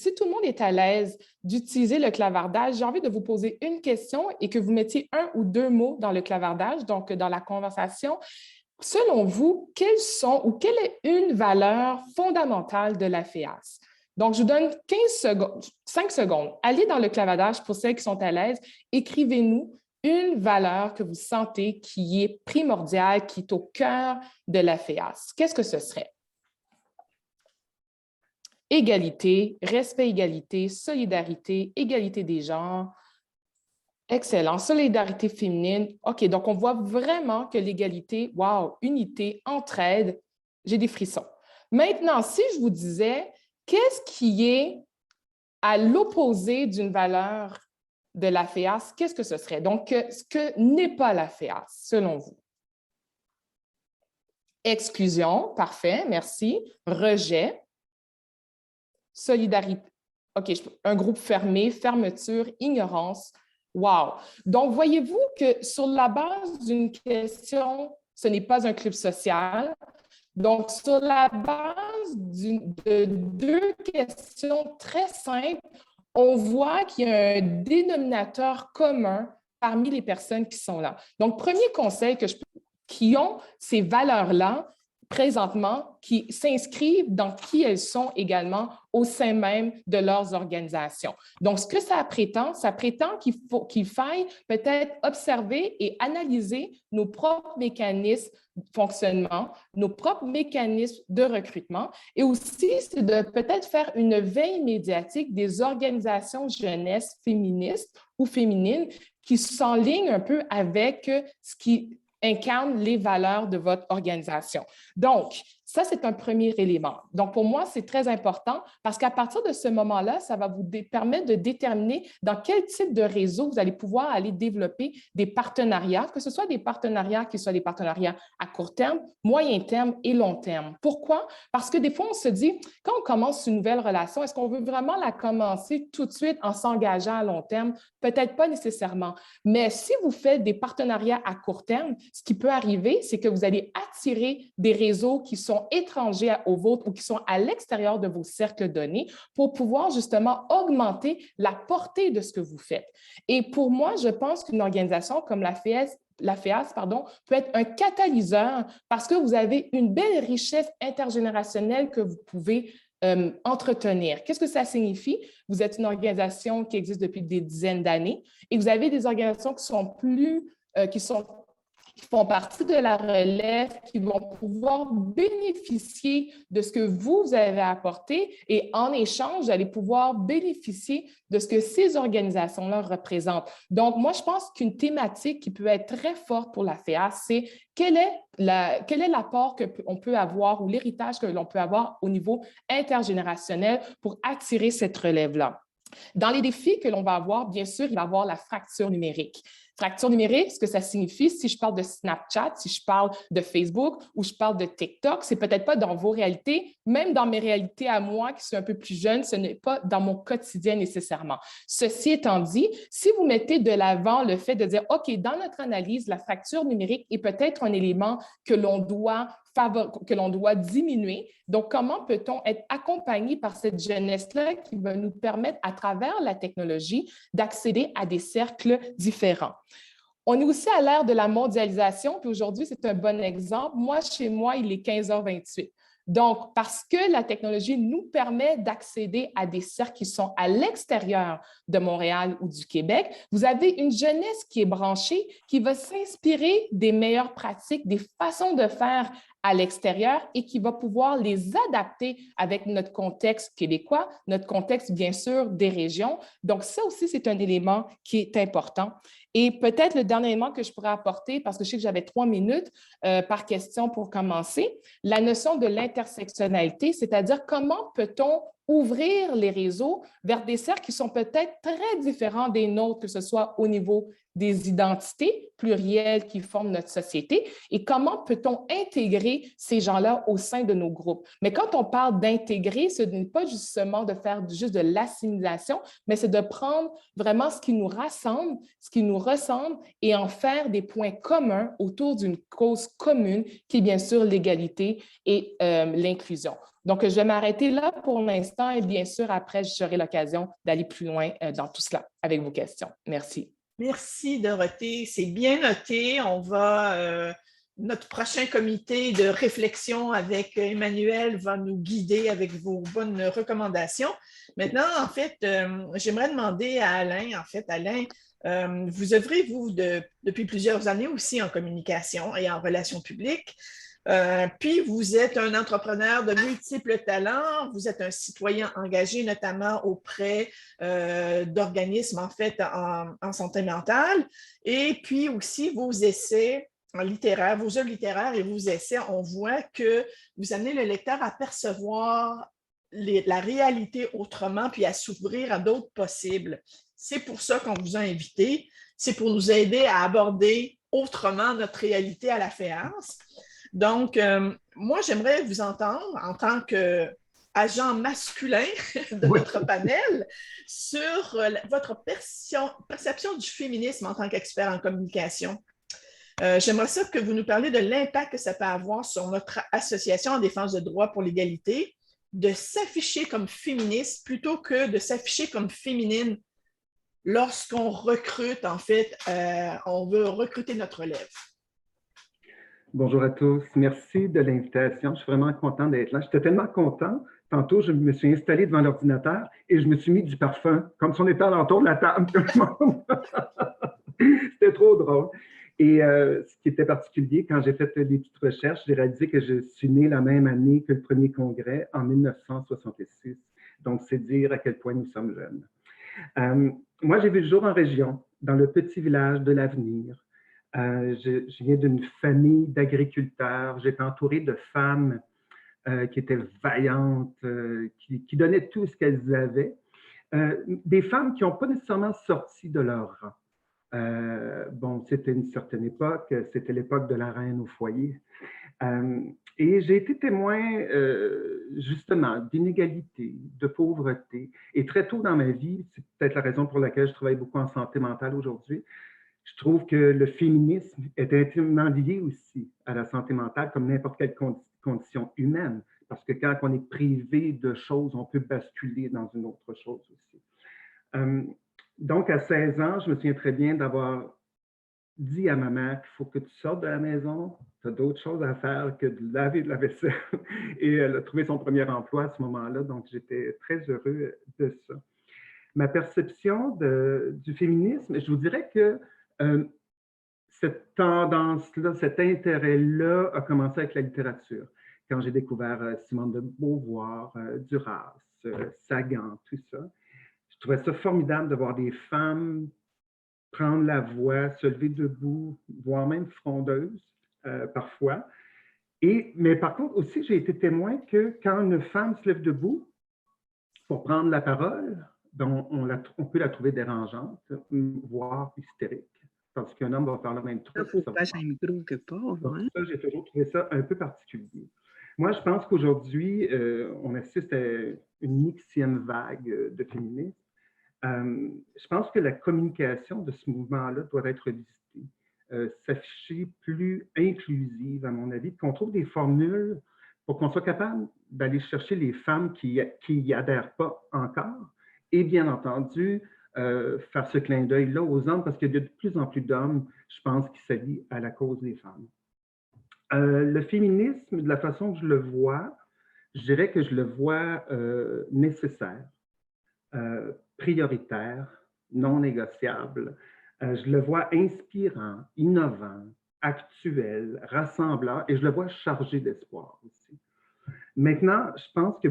si tout le monde est à l'aise d'utiliser le clavardage, j'ai envie de vous poser une question et que vous mettiez un ou deux mots dans le clavardage, donc dans la conversation. Selon vous, quelles sont ou quelle est une valeur fondamentale de la FEAS? Donc, je vous donne 15 secondes, 5 secondes. Allez dans le clavardage pour celles qui sont à l'aise. Écrivez-nous une valeur que vous sentez qui est primordiale, qui est au cœur de la FEAS. Qu'est-ce que ce serait? Égalité, respect, égalité, solidarité, égalité des genres. Excellent. Solidarité féminine. OK, donc on voit vraiment que l'égalité, wow, unité, entraide, j'ai des frissons. Maintenant, si je vous disais, qu'est-ce qui est à l'opposé d'une valeur de la FEAS, qu'est-ce que ce serait? Donc, ce que n'est pas la FEAS, selon vous? Exclusion, parfait, merci. Rejet. Solidarité. OK, un groupe fermé, fermeture, ignorance. Wow! Donc, voyez-vous que sur la base d'une question, ce n'est pas un club social. Donc, sur la base de deux questions très simples, on voit qu'il y a un dénominateur commun parmi les personnes qui sont là. Donc, premier conseil qui ont ces valeurs-là, présentement, qui s'inscrivent dans qui elles sont également au sein même de leurs organisations. Donc, ce que ça prétend qu'il faille peut-être observer et analyser nos propres mécanismes de fonctionnement, nos propres mécanismes de recrutement et aussi, c'est de peut-être faire une veille médiatique des organisations jeunesse féministes ou féminines qui s'enlignent un peu avec ce qui incarne les valeurs de votre organisation. Donc, ça, c'est un premier élément. Donc, pour moi, c'est très important parce qu'à partir de ce moment-là, ça va vous permettre de déterminer dans quel type de réseau vous allez pouvoir aller développer des partenariats, que ce soit des partenariats qui soient des partenariats à court terme, moyen terme et long terme. Pourquoi? Parce que des fois, on se dit, quand on commence une nouvelle relation, est-ce qu'on veut vraiment la commencer tout de suite en s'engageant à long terme? Peut-être pas nécessairement. Mais si vous faites des partenariats à court terme, ce qui peut arriver, c'est que vous allez attirer des réseaux qui sont étrangers aux vôtres ou qui sont à l'extérieur de vos cercles donnés pour pouvoir justement augmenter la portée de ce que vous faites. Et pour moi, je pense qu'une organisation comme la FEAS, peut être un catalyseur parce que vous avez une belle richesse intergénérationnelle que vous pouvez entretenir. Qu'est-ce que ça signifie? Vous êtes une organisation qui existe depuis des dizaines d'années et vous avez des organisations qui sont qui font partie de la relève, qui vont pouvoir bénéficier de ce que vous avez apporté et en échange, vous allez pouvoir bénéficier de ce que ces organisations-là représentent. Donc, moi, je pense qu'une thématique qui peut être très forte pour la FEAS, c'est quel est l'apport qu'on peut avoir ou l'héritage que l'on peut avoir au niveau intergénérationnel pour attirer cette relève-là. Dans les défis que l'on va avoir, bien sûr, il va y avoir la fracture numérique. Fracture numérique, ce que ça signifie, si je parle de Snapchat, si je parle de Facebook ou je parle de TikTok, c'est peut-être pas dans vos réalités, même dans mes réalités à moi qui suis un peu plus jeune, ce n'est pas dans mon quotidien nécessairement. Ceci étant dit, si vous mettez de l'avant le fait de dire, OK, dans notre analyse, la fracture numérique est peut-être un élément que l'on doit diminuer. Donc, comment peut-on être accompagné par cette jeunesse-là qui va nous permettre, à travers la technologie, d'accéder à des cercles différents? On est aussi à l'ère de la mondialisation, puis aujourd'hui, c'est un bon exemple. Moi, chez moi, il est 15h28. Donc, parce que la technologie nous permet d'accéder à des cercles qui sont à l'extérieur de Montréal ou du Québec, vous avez une jeunesse qui est branchée, qui va s'inspirer des meilleures pratiques, des façons de faire à l'extérieur et qui va pouvoir les adapter avec notre contexte québécois, notre contexte, bien sûr, des régions. Donc, ça aussi, c'est un élément qui est important. Et peut-être le dernier élément que je pourrais apporter, parce que je sais que j'avais 3 minutes par question pour commencer, la notion de l'intersectionnalité, c'est-à-dire comment peut-on ouvrir les réseaux vers des cercles qui sont peut-être très différents des nôtres, que ce soit au niveau des identités plurielles qui forment notre société et comment peut-on intégrer ces gens-là au sein de nos groupes. Mais quand on parle d'intégrer, ce n'est pas justement de faire juste de l'assimilation, mais c'est de prendre vraiment ce qui nous rassemble, ce qui nous ressemble et en faire des points communs autour d'une cause commune qui est bien sûr l'égalité et l'inclusion. Donc, je vais m'arrêter là pour l'instant et bien sûr, après, j'aurai l'occasion d'aller plus loin dans tout cela avec vos questions. Merci. Merci, Dorothée. C'est bien noté. On va, notre prochain comité de réflexion avec Emmanuel va nous guider avec vos bonnes recommandations. Maintenant, en fait, j'aimerais demander à Alain, Alain, vous œuvrez, vous, depuis plusieurs années aussi en communication et en relations publiques. Puis, vous êtes un entrepreneur de multiples talents, vous êtes un citoyen engagé notamment auprès d'organismes en fait en santé mentale. Et puis aussi, vos essais littéraires, vos œuvres littéraires et vos essais, on voit que vous amenez le lecteur à percevoir la réalité autrement, puis à s'ouvrir à d'autres possibles. C'est pour ça qu'on vous a invité. C'est pour nous aider à aborder autrement notre réalité à la FEANS. Donc, moi, j'aimerais vous entendre en tant qu'agent masculin de notre panel sur votre perception du féminisme en tant qu'expert en communication. J'aimerais ça que vous nous parliez de l'impact que ça peut avoir sur notre association en défense de droits pour l'égalité, de s'afficher comme féministe plutôt que de s'afficher comme féminine lorsqu'on recrute, en fait, on veut recruter notre relève. Bonjour à tous. Merci de l'invitation. Je suis vraiment content d'être là. J'étais tellement content. Tantôt, je me suis installé devant l'ordinateur et je me suis mis du parfum, comme si on était à l'entour de la table. C'était trop drôle. Et ce qui était particulier, quand j'ai fait des petites recherches, j'ai réalisé que je suis né la même année que le premier congrès, en 1966. Donc, c'est dire à quel point nous sommes jeunes. Moi, j'ai vu le jour en région, dans le petit village de l'Avenir. Je viens d'une famille d'agriculteurs. J'étais entouré de femmes qui étaient vaillantes, qui donnaient tout ce qu'elles avaient. Des femmes qui n'ont pas nécessairement sorti de leur rang. Bon, c'était une certaine époque, c'était l'époque de la reine au foyer. Et j'ai été témoin, justement, d'inégalité, de pauvreté. Et très tôt dans ma vie, c'est peut-être la raison pour laquelle je travaille beaucoup en santé mentale aujourd'hui, je trouve que le féminisme est intimement lié aussi à la santé mentale, comme n'importe quelle condition humaine. Parce que quand on est privé de choses, on peut basculer dans une autre chose aussi. Donc, à 16 ans, je me souviens très bien d'avoir dit à ma mère qu'il faut que tu sortes de la maison, tu as d'autres choses à faire que de laver de la vaisselle. Et elle a trouvé son premier emploi à ce moment-là, donc j'étais très heureux de ça. Ma perception du féminisme, je vous dirais que cette tendance-là, cet intérêt-là a commencé avec la littérature. Quand j'ai découvert Simone de Beauvoir, Duras, Sagan, tout ça, je trouvais ça formidable de voir des femmes prendre la voix, se lever debout, voire même frondeuses parfois. Mais par contre aussi, j'ai été témoin que quand une femme se lève debout pour prendre la parole, on peut la trouver dérangeante, voire hystérique. Parce qu'un homme va faire le même truc. Il faut passer un micro quelque part. Donc, ça, j'ai toujours trouvé ça un peu particulier. Moi, je pense qu'aujourd'hui, on assiste à une mixième vague de féminisme. Je pense que la communication de ce mouvement-là doit être revisitée, s'afficher plus inclusive, à mon avis, qu'on trouve des formules pour qu'on soit capable d'aller chercher les femmes qui n'y adhèrent pas encore et bien entendu, faire ce clin d'œil-là aux hommes parce qu'il y a de plus en plus d'hommes, je pense, qui s'allient à la cause des femmes. Le féminisme, de la façon que je le vois, je dirais que je le vois nécessaire, prioritaire, non négociable. Je le vois inspirant, innovant, actuel, rassembleur et je le vois chargé d'espoir aussi. Maintenant, je pense que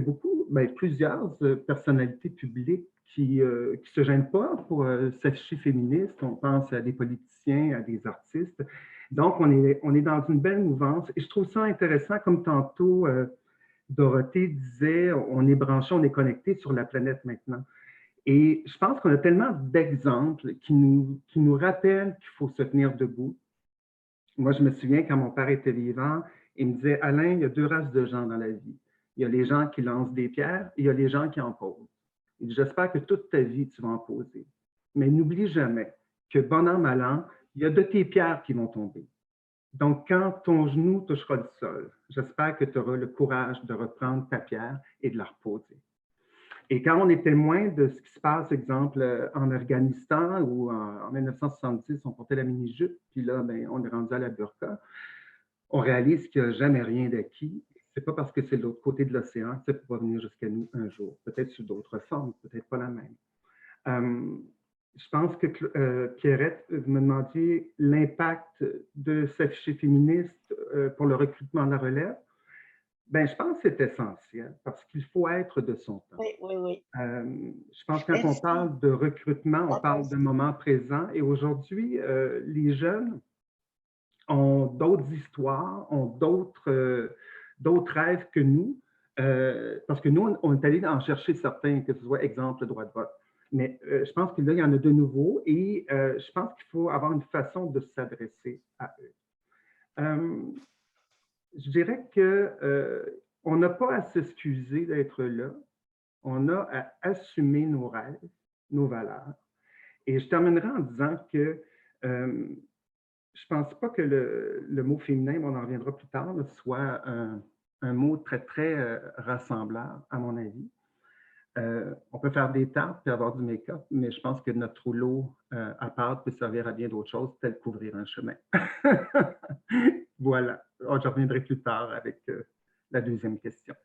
plusieurs personnalités publiques qui ne se gênent pas pour s'afficher féministes. On pense à des politiciens, à des artistes. Donc, on est dans une belle mouvance et je trouve ça intéressant, comme tantôt Dorothée disait, on est branché, on est connecté sur la planète maintenant. Et je pense qu'on a tellement d'exemples qui nous rappellent qu'il faut se tenir debout. Moi, je me souviens quand mon père était vivant, il me disait, Alain, il y a deux races de gens dans la vie. Il y a les gens qui lancent des pierres et il y a les gens qui en posent. Il dit, j'espère que toute ta vie, tu vas en poser. Mais n'oublie jamais que bon an, mal an, il y a de tes pierres qui vont tomber. Donc, quand ton genou touchera le sol, j'espère que tu auras le courage de reprendre ta pierre et de la reposer. Et quand on est témoin de ce qui se passe, exemple, en Afghanistan, où en 1970, on portait la mini-jupe, puis là, ben, on est rendu à la burqa, on réalise qu'il n'y a jamais rien d'acquis. C'est pas parce que c'est de l'autre côté de l'océan que ça peut venir jusqu'à nous un jour. Peut-être sous d'autres formes, peut-être pas la même. Je pense que Pierrette, vous me demandiez l'impact de s'afficher féministe pour le recrutement de la relève. Ben, je pense que c'est essentiel parce qu'il faut être de son temps. Oui, oui, oui. Je pense que quand on parle de recrutement, on parle de moment présent. Et aujourd'hui, les jeunes ont d'autres histoires, ont d'autres rêves que nous. Parce que nous, on est allé en chercher certains, que ce soit exemple le droit de vote. Mais je pense que là, il y en a de nouveaux et je pense qu'il faut avoir une façon de s'adresser à eux. Je dirais qu'on n'a pas à s'excuser d'être là. On a à assumer nos rêves, nos valeurs. Et je terminerai en disant que je ne pense pas que le mot féminin, on en reviendra plus tard, soit un mot très, très rassembleur, à mon avis. On peut faire des tartes et avoir du make-up, mais je pense que notre rouleau à pâte peut servir à bien d'autres choses, tel qu'ouvrir un chemin. Voilà. Oh, je reviendrai plus tard avec la deuxième question.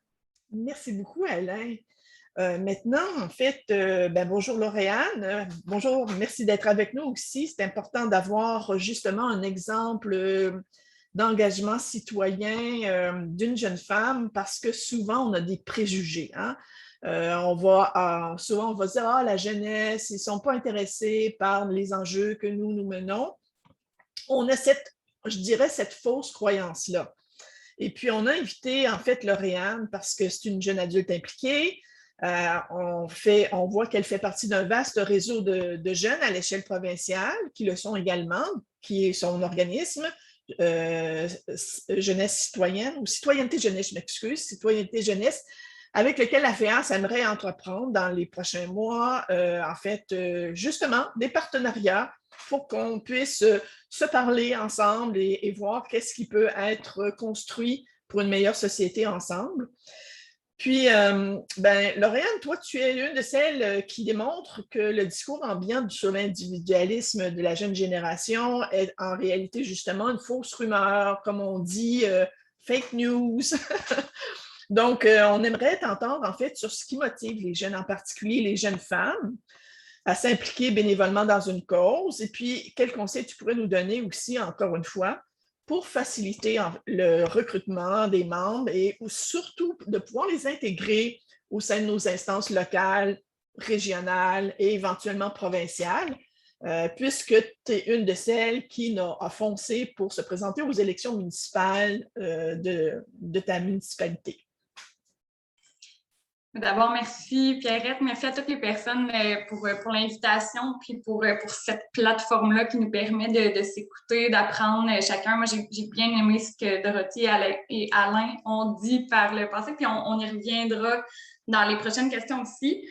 Merci beaucoup, Alain. Maintenant, en fait, bonjour Lauriane. Bonjour, merci d'être avec nous aussi. C'est important d'avoir justement un exemple d'engagement citoyen d'une jeune femme parce que souvent, on a des préjugés. Hein? Souvent, on va dire, ah, la jeunesse, ils ne sont pas intéressés par les enjeux que nous menons. On a je dirais, cette fausse croyance-là. Et puis, on a invité, en fait, Lauriane parce que c'est une jeune adulte impliquée. On voit qu'elle fait partie d'un vaste réseau de jeunes à l'échelle provinciale qui le sont également, qui est son organisme, Jeunesse citoyenne, ou Citoyenneté Jeunesse, je m'excuse, Citoyenneté Jeunesse, avec lequel la FEAS aimerait entreprendre dans les prochains mois, justement, des partenariats pour qu'on puisse se parler ensemble et voir qu'est-ce qui peut être construit pour une meilleure société ensemble. Puis, Lauriane, toi, tu es une de celles qui démontre que le discours ambiant sur l'individualisme de la jeune génération est en réalité justement une fausse rumeur, comme on dit, fake news. Donc, on aimerait t'entendre en fait sur ce qui motive les jeunes, en particulier les jeunes femmes, à s'impliquer bénévolement dans une cause. Et puis, quels conseils tu pourrais nous donner aussi, encore une fois, pour faciliter le recrutement des membres et surtout de pouvoir les intégrer au sein de nos instances locales, régionales et éventuellement provinciales, puisque tu es une de celles qui a foncé pour se présenter aux élections municipales de ta municipalité. D'abord, merci Pierrette, merci à toutes les personnes pour l'invitation puis pour cette plateforme-là qui nous permet de s'écouter, d'apprendre chacun. Moi, j'ai bien aimé ce que Dorothée et Alain ont dit par le passé, puis on y reviendra dans les prochaines questions aussi.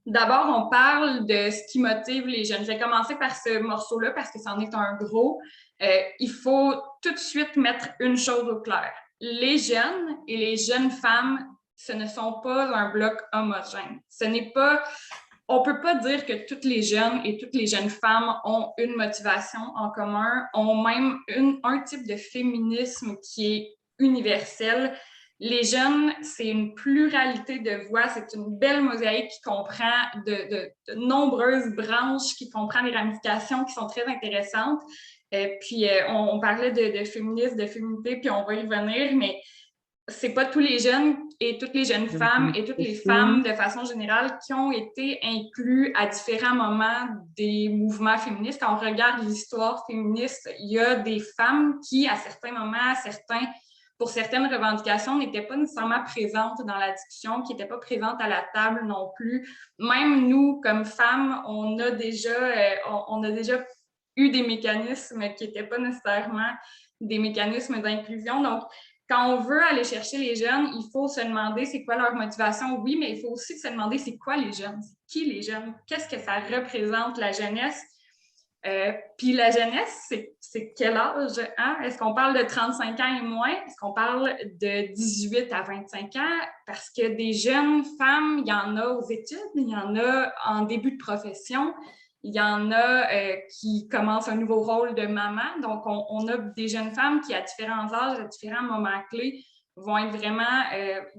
D'abord, on parle de ce qui motive les jeunes. Je vais commencer par ce morceau-là parce que c'en est un gros. Il faut tout de suite mettre une chose au clair. Les jeunes et les jeunes femmes, ce ne sont pas un bloc homogène. On ne peut pas dire que toutes les jeunes et toutes les jeunes femmes ont une motivation en commun, ont même un type de féminisme qui est universel. Les jeunes, c'est une pluralité de voix, c'est une belle mosaïque qui comprend de nombreuses branches, qui comprend des ramifications qui sont très intéressantes. Puis on parlait de féminisme, de féminité, puis on va y venir, mais c'est pas tous les jeunes et toutes les jeunes femmes et toutes les femmes de façon générale qui ont été inclus à différents moments des mouvements féministes. Quand on regarde l'histoire féministe, il y a des femmes qui, à certains moments, pour certaines revendications, n'étaient pas nécessairement présentes dans la discussion, qui n'étaient pas présentes à la table non plus. Même nous, comme femmes, on a déjà eu des mécanismes qui n'étaient pas nécessairement des mécanismes d'inclusion. Donc, quand on veut aller chercher les jeunes, il faut se demander c'est quoi leur motivation, oui, mais il faut aussi se demander c'est quoi les jeunes, c'est qui les jeunes, qu'est-ce que ça représente la jeunesse. Puis la jeunesse, c'est quel âge? Hein? Est-ce qu'on parle de 35 ans et moins? Est-ce qu'on parle de 18 à 25 ans? Parce que des jeunes femmes, il y en a aux études, il y en a en début de profession, il y en a qui commencent un nouveau rôle de maman. Donc, on a des jeunes femmes qui, à différents âges, à différents moments clés, vont être vraiment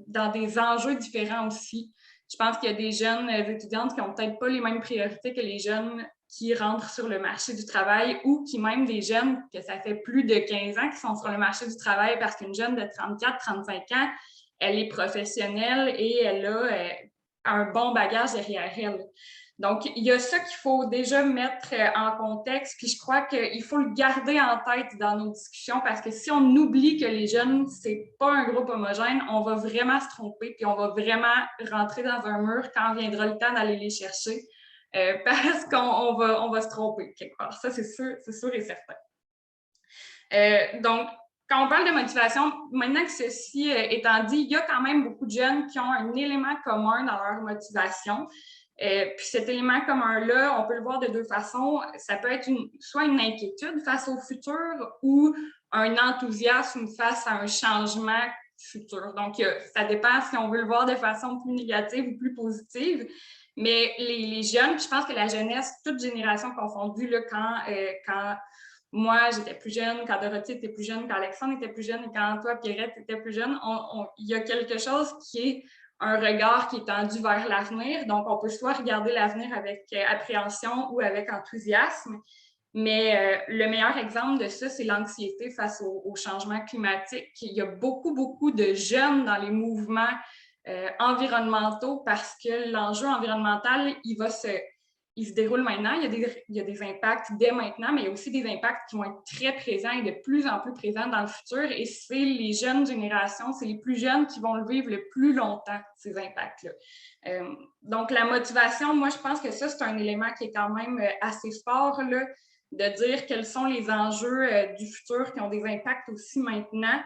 dans des enjeux différents aussi. Je pense qu'il y a des jeunes étudiantes qui n'ont peut-être pas les mêmes priorités que les jeunes qui rentrent sur le marché du travail ou qui même des jeunes que ça fait plus de 15 ans qui sont sur le marché du travail parce qu'une jeune de 34-35 ans, elle est professionnelle et elle a un bon bagage derrière elle. Donc, il y a ça qu'il faut déjà mettre en contexte, puis je crois qu'il faut le garder en tête dans nos discussions parce que si on oublie que les jeunes, c'est pas un groupe homogène, on va vraiment se tromper, puis on va vraiment rentrer dans un mur quand viendra le temps d'aller les chercher parce qu'on va se tromper quelque part. Ça, c'est sûr et certain. Donc, quand on parle de motivation, maintenant que ceci étant dit, il y a quand même beaucoup de jeunes qui ont un élément commun dans leur motivation. Puis cet élément commun-là, on peut le voir de deux façons. Ça peut être soit une inquiétude face au futur ou un enthousiasme face à un changement futur. Donc, ça dépend si on veut le voir de façon plus négative ou plus positive. Mais les jeunes, je pense que la jeunesse, toute génération confondue, là, quand moi, j'étais plus jeune, quand Dorothée était plus jeune, quand Alexandre était plus jeune et quand toi, Pierrette, était plus jeune, il y a quelque chose qui est un regard qui est tendu vers l'avenir. Donc, on peut soit regarder l'avenir avec appréhension ou avec enthousiasme. Mais le meilleur exemple de ça, c'est l'anxiété face au changement climatique. Il y a beaucoup, beaucoup de jeunes dans les mouvements environnementaux parce que l'enjeu environnemental, il se déroule maintenant. Il y a des impacts dès maintenant, mais il y a aussi des impacts qui vont être très présents et de plus en plus présents dans le futur. Et c'est les jeunes générations, c'est les plus jeunes qui vont le vivre le plus longtemps, ces impacts-là. Donc, la motivation, moi, je pense que ça, c'est un élément qui est quand même assez fort, là, de dire quels sont les enjeux du futur qui ont des impacts aussi maintenant.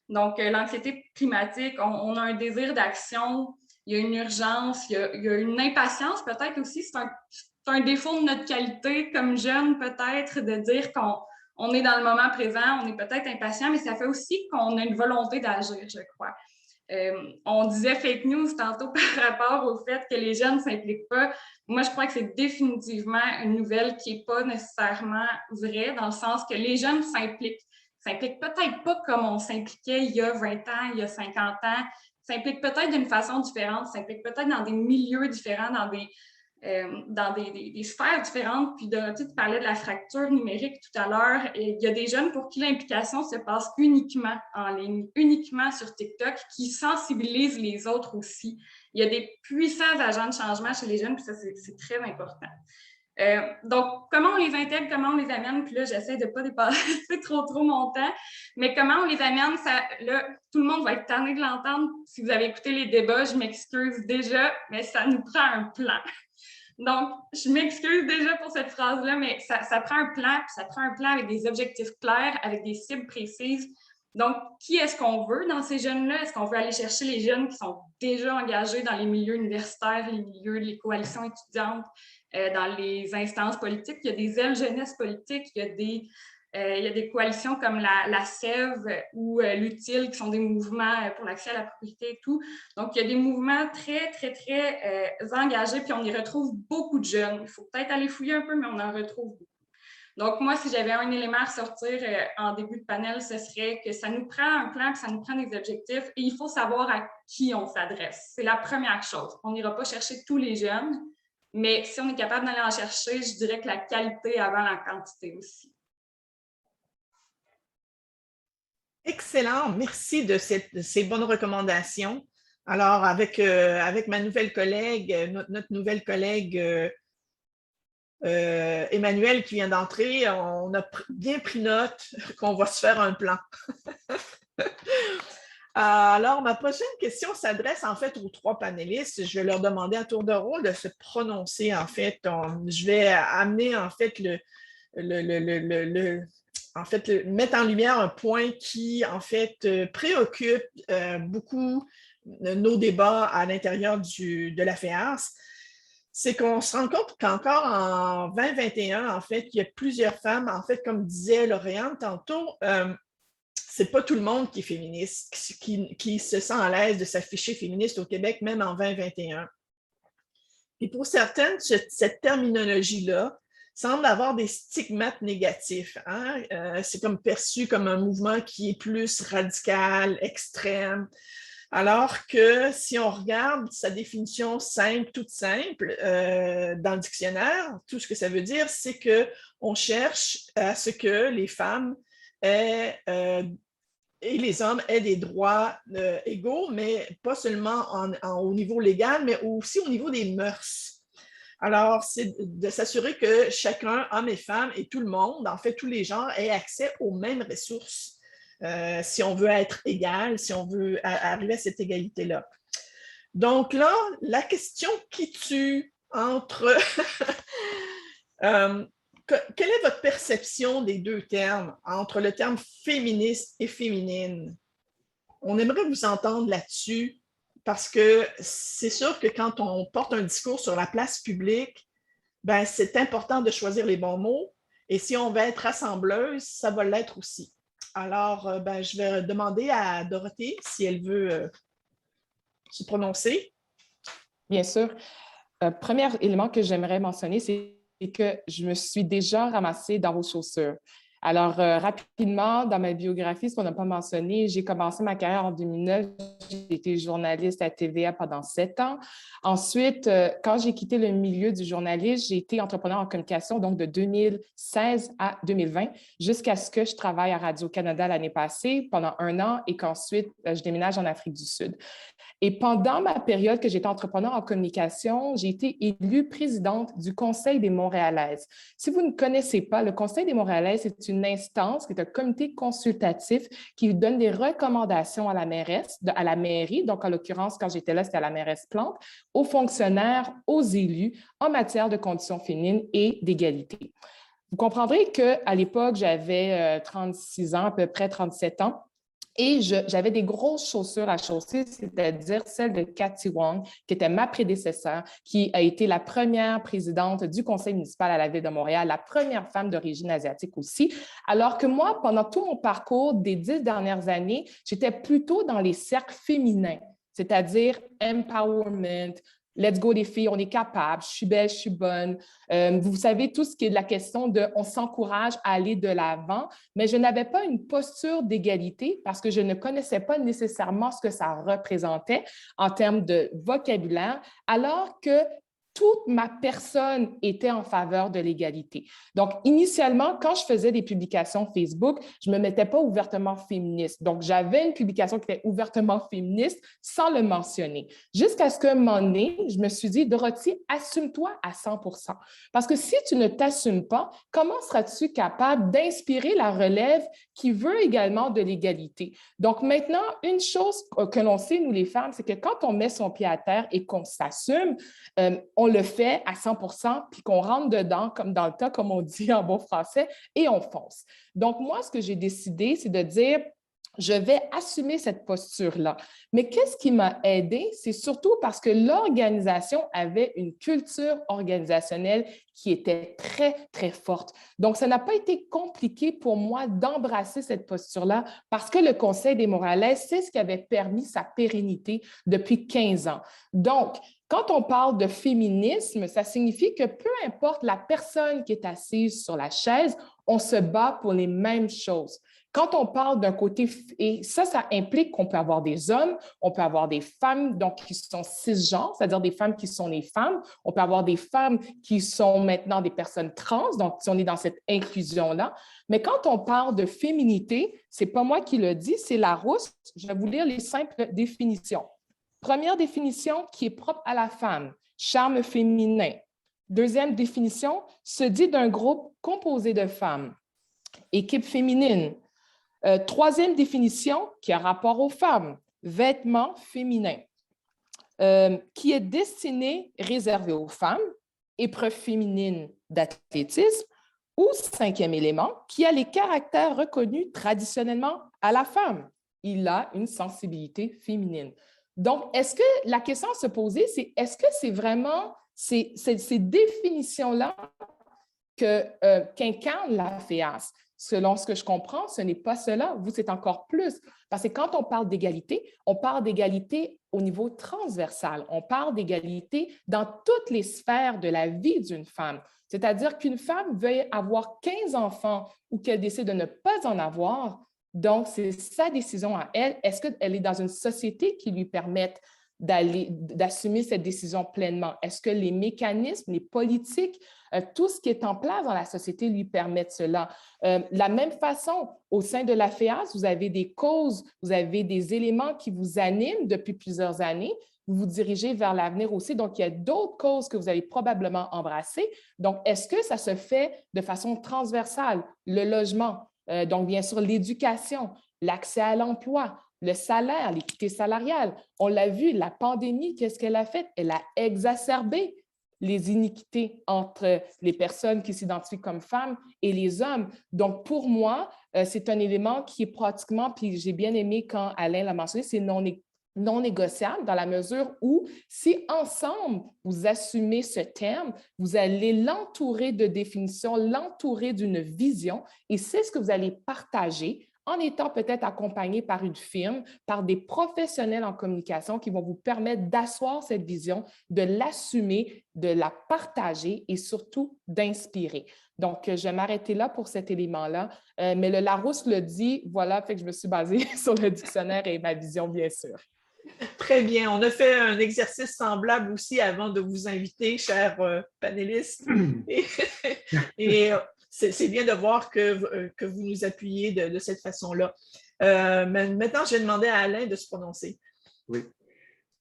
Donc, l'anxiété climatique, on a un désir d'action, il y a une urgence, il y a une impatience peut-être aussi. C'est un défaut de notre qualité comme jeune, peut-être, de dire qu'on est dans le moment présent, on est peut-être impatient, mais ça fait aussi qu'on a une volonté d'agir, je crois. On disait fake news tantôt par rapport au fait que les jeunes ne s'impliquent pas. Moi, je crois que c'est définitivement une nouvelle qui n'est pas nécessairement vraie, dans le sens que les jeunes s'impliquent peut-être pas comme on s'impliquait il y a 20 ans, il y a 50 ans, s'impliquent peut-être d'une façon différente, s'impliquent peut-être dans des milieux différents, dans des sphères différentes. Puis tu parlais de la fracture numérique tout à l'heure. Il y a des jeunes pour qui l'implication se passe uniquement en ligne, uniquement sur TikTok, qui sensibilisent les autres aussi. Il y a des puissants agents de changement chez les jeunes, puis ça, c'est très important. Donc, comment on les intègre, comment on les amène, puis là, j'essaie de ne pas dépasser trop mon temps, mais comment on les amène, là, tout le monde va être tanné de l'entendre. Si vous avez écouté les débats, je m'excuse déjà, mais ça nous prend un plan. Donc, je m'excuse déjà pour cette phrase-là, mais ça prend un plan, puis ça prend un plan avec des objectifs clairs, avec des cibles précises. Donc, qui est-ce qu'on veut dans ces jeunes-là? Est-ce qu'on veut aller chercher les jeunes qui sont déjà engagés dans les milieux universitaires, les coalitions étudiantes, dans les instances politiques? Il y a des ailes jeunesse politique, il y a des coalitions comme la SEV ou l'Utile, qui sont des mouvements pour l'accès à la propriété et tout. Donc, il y a des mouvements très, très, très engagés, puis on y retrouve beaucoup de jeunes. Il faut peut-être aller fouiller un peu, mais on en retrouve beaucoup. Donc, moi, si j'avais un élément à ressortir en début de panel, ce serait que ça nous prend un plan, puis ça nous prend des objectifs, et il faut savoir à qui on s'adresse. C'est la première chose. On n'ira pas chercher tous les jeunes, mais si on est capable d'aller en chercher, je dirais que la qualité avant la quantité aussi. Excellent, merci de ces bonnes recommandations. Alors, avec ma nouvelle collègue, notre nouvelle collègue Emmanuel qui vient d'entrer, on a bien pris note qu'on va se faire un plan. Alors, ma prochaine question s'adresse en fait aux trois panélistes. Je vais leur demander à tour de rôle de se prononcer en fait. Je vais amener en fait mettre en lumière un point qui, en fait, préoccupe beaucoup nos débats à l'intérieur de la FEARS. c'est qu'on se rend compte qu'encore en 2021, en fait, il y a plusieurs femmes, en fait, comme disait Lauriane tantôt, c'est pas tout le monde qui est féministe, qui se sent à l'aise de s'afficher féministe au Québec, même en 2021. Et pour certaines, cette terminologie-là semble avoir des stigmates négatifs. Hein? C'est comme perçu comme un mouvement qui est plus radical, extrême. Alors que si on regarde sa définition simple, toute simple, dans le dictionnaire, tout ce que ça veut dire, c'est qu'on cherche à ce que les femmes aient, et les hommes aient des droits égaux, mais pas seulement au niveau légal, mais aussi au niveau des mœurs. Alors, c'est de s'assurer que chacun, hommes et femmes, et tout le monde, en fait, tous les genres, aient accès aux mêmes ressources. Si on veut être égal, si on veut arriver à cette égalité-là. Donc là, la question qui tue entre... quelle est votre perception des deux termes, entre le terme féministe et féminine? On aimerait vous entendre là-dessus parce que c'est sûr que quand on porte un discours sur la place publique, ben, c'est important de choisir les bons mots et si on veut être rassembleuse, ça va l'être aussi. Alors, ben, je vais demander à Dorothée si elle veut se prononcer. Bien sûr. Premier élément que j'aimerais mentionner, c'est que je me suis déjà ramassée dans vos chaussures. Alors, rapidement, dans ma biographie, ce qu'on n'a pas mentionné, j'ai commencé ma carrière en 2009. J'ai été journaliste à TVA pendant 7 ans. Ensuite, quand j'ai quitté le milieu du journalisme, j'ai été entrepreneur en communication, donc de 2016 à 2020, jusqu'à ce que je travaille à Radio-Canada l'année passée pendant 1 an et qu'ensuite, je déménage en Afrique du Sud. Et pendant ma période que j'étais entrepreneur en communication, j'ai été élue présidente du Conseil des Montréalaises. Si vous ne connaissez pas, le Conseil des Montréalaises, c'est une instance qui est un comité consultatif qui donne des recommandations à la mairesse, à la mairie, donc en l'occurrence, quand j'étais là, c'était à la mairesse Plante, aux fonctionnaires, aux élus en matière de conditions féminines et d'égalité. Vous comprendrez qu'à l'époque, j'avais 36 ans, à peu près 37 ans. Et j'avais des grosses chaussures à chausser, c'est-à-dire celle de Cathy Wong, qui était ma prédécesseur, qui a été la première présidente du conseil municipal à la Ville de Montréal, la première femme d'origine asiatique aussi. Alors que moi, pendant tout mon parcours des 10 dernières années, j'étais plutôt dans les cercles féminins, c'est-à-dire empowerment, let's go les filles, on est capable, je suis belle, je suis bonne. Vous savez, tout ce qui est de la question de on s'encourage à aller de l'avant, mais je n'avais pas une posture d'égalité parce que je ne connaissais pas nécessairement ce que ça représentait en termes de vocabulaire, alors que toute ma personne était en faveur de l'égalité. Donc, initialement, quand je faisais des publications Facebook, je ne me mettais pas ouvertement féministe. Donc, j'avais une publication qui était ouvertement féministe sans le mentionner. Jusqu'à ce qu'un moment donné, je me suis dit, Dorothée, assume-toi à 100%. Parce que si tu ne t'assumes pas, comment seras-tu capable d'inspirer la relève qui veut également de l'égalité? Donc, maintenant, une chose que l'on sait, nous les femmes, c'est que quand on met son pied à terre et qu'on s'assume, on le fait à 100%, puis qu'on rentre dedans, comme dans le tas, comme on dit en bon français, et on fonce. Donc, moi, ce que j'ai décidé, c'est de dire, je vais assumer cette posture-là. Mais qu'est-ce qui m'a aidée? C'est surtout parce que l'organisation avait une culture organisationnelle qui était très, très forte. Donc, ça n'a pas été compliqué pour moi d'embrasser cette posture-là parce que le Conseil des Montréalaises, c'est ce qui avait permis sa pérennité depuis 15 ans. Donc, quand on parle de féminisme, ça signifie que peu importe la personne qui est assise sur la chaise, on se bat pour les mêmes choses. Quand on parle d'un côté, et ça implique qu'on peut avoir des hommes, on peut avoir des femmes donc, qui sont cisgenres, c'est-à-dire des femmes qui sont les femmes, on peut avoir des femmes qui sont maintenant des personnes trans, donc si on est dans cette inclusion-là. Mais quand on parle de féminité, ce n'est pas moi qui le dis, c'est Larousse. Je vais vous lire les simples définitions. Première définition qui est propre à la femme, charme féminin. Deuxième définition, se dit d'un groupe composé de femmes. Équipe féminine. Troisième définition qui a rapport aux femmes, vêtements féminins. Qui est destiné, réservé aux femmes, épreuve féminine d'athlétisme. Ou cinquième élément, qui a les caractères reconnus traditionnellement à la femme. Il a une sensibilité féminine. Donc, est-ce que la question à se poser, c'est est-ce que c'est vraiment C'est ces définitions-là qu'incarne la FEAS. Selon ce que je comprends, ce n'est pas cela. Vous, c'est encore plus. Parce que quand on parle d'égalité, on parle d'égalité au niveau transversal. On parle d'égalité dans toutes les sphères de la vie d'une femme. C'est-à-dire qu'une femme veuille avoir 15 enfants ou qu'elle décide de ne pas en avoir, donc c'est sa décision à elle. Est-ce qu'elle est dans une société qui lui permette d'assumer cette décision pleinement? Est-ce que les mécanismes, les politiques, tout ce qui est en place dans la société lui permettent cela? De la même façon, au sein de la FEAS, vous avez des causes, vous avez des éléments qui vous animent depuis plusieurs années. Vous vous dirigez vers l'avenir aussi. Donc, il y a d'autres causes que vous allez probablement embrasser. Donc, est-ce que ça se fait de façon transversale? Le logement, donc bien sûr l'éducation, l'accès à l'emploi, le salaire, l'équité salariale. On l'a vu, la pandémie, qu'est-ce qu'elle a fait? Elle a exacerbé les iniquités entre les personnes qui s'identifient comme femmes et les hommes. Donc, pour moi, c'est un élément qui est pratiquement, puis j'ai bien aimé quand Alain l'a mentionné, c'est non négociable dans la mesure où, si ensemble, vous assumez ce terme, vous allez l'entourer de définitions, l'entourer d'une vision, et c'est ce que vous allez partager en étant peut-être accompagné par une firme, par des professionnels en communication qui vont vous permettre d'asseoir cette vision, de l'assumer, de la partager et surtout d'inspirer. Donc, je vais m'arrêter là pour cet élément-là, mais le Larousse le dit, voilà, fait que je me suis basée sur le dictionnaire et ma vision, bien sûr. Très bien. On a fait un exercice semblable aussi avant de vous inviter, chers panélistes. Et c'est bien de voir que vous nous appuyez de cette façon-là. Maintenant, je vais demander à Alain de se prononcer. Oui.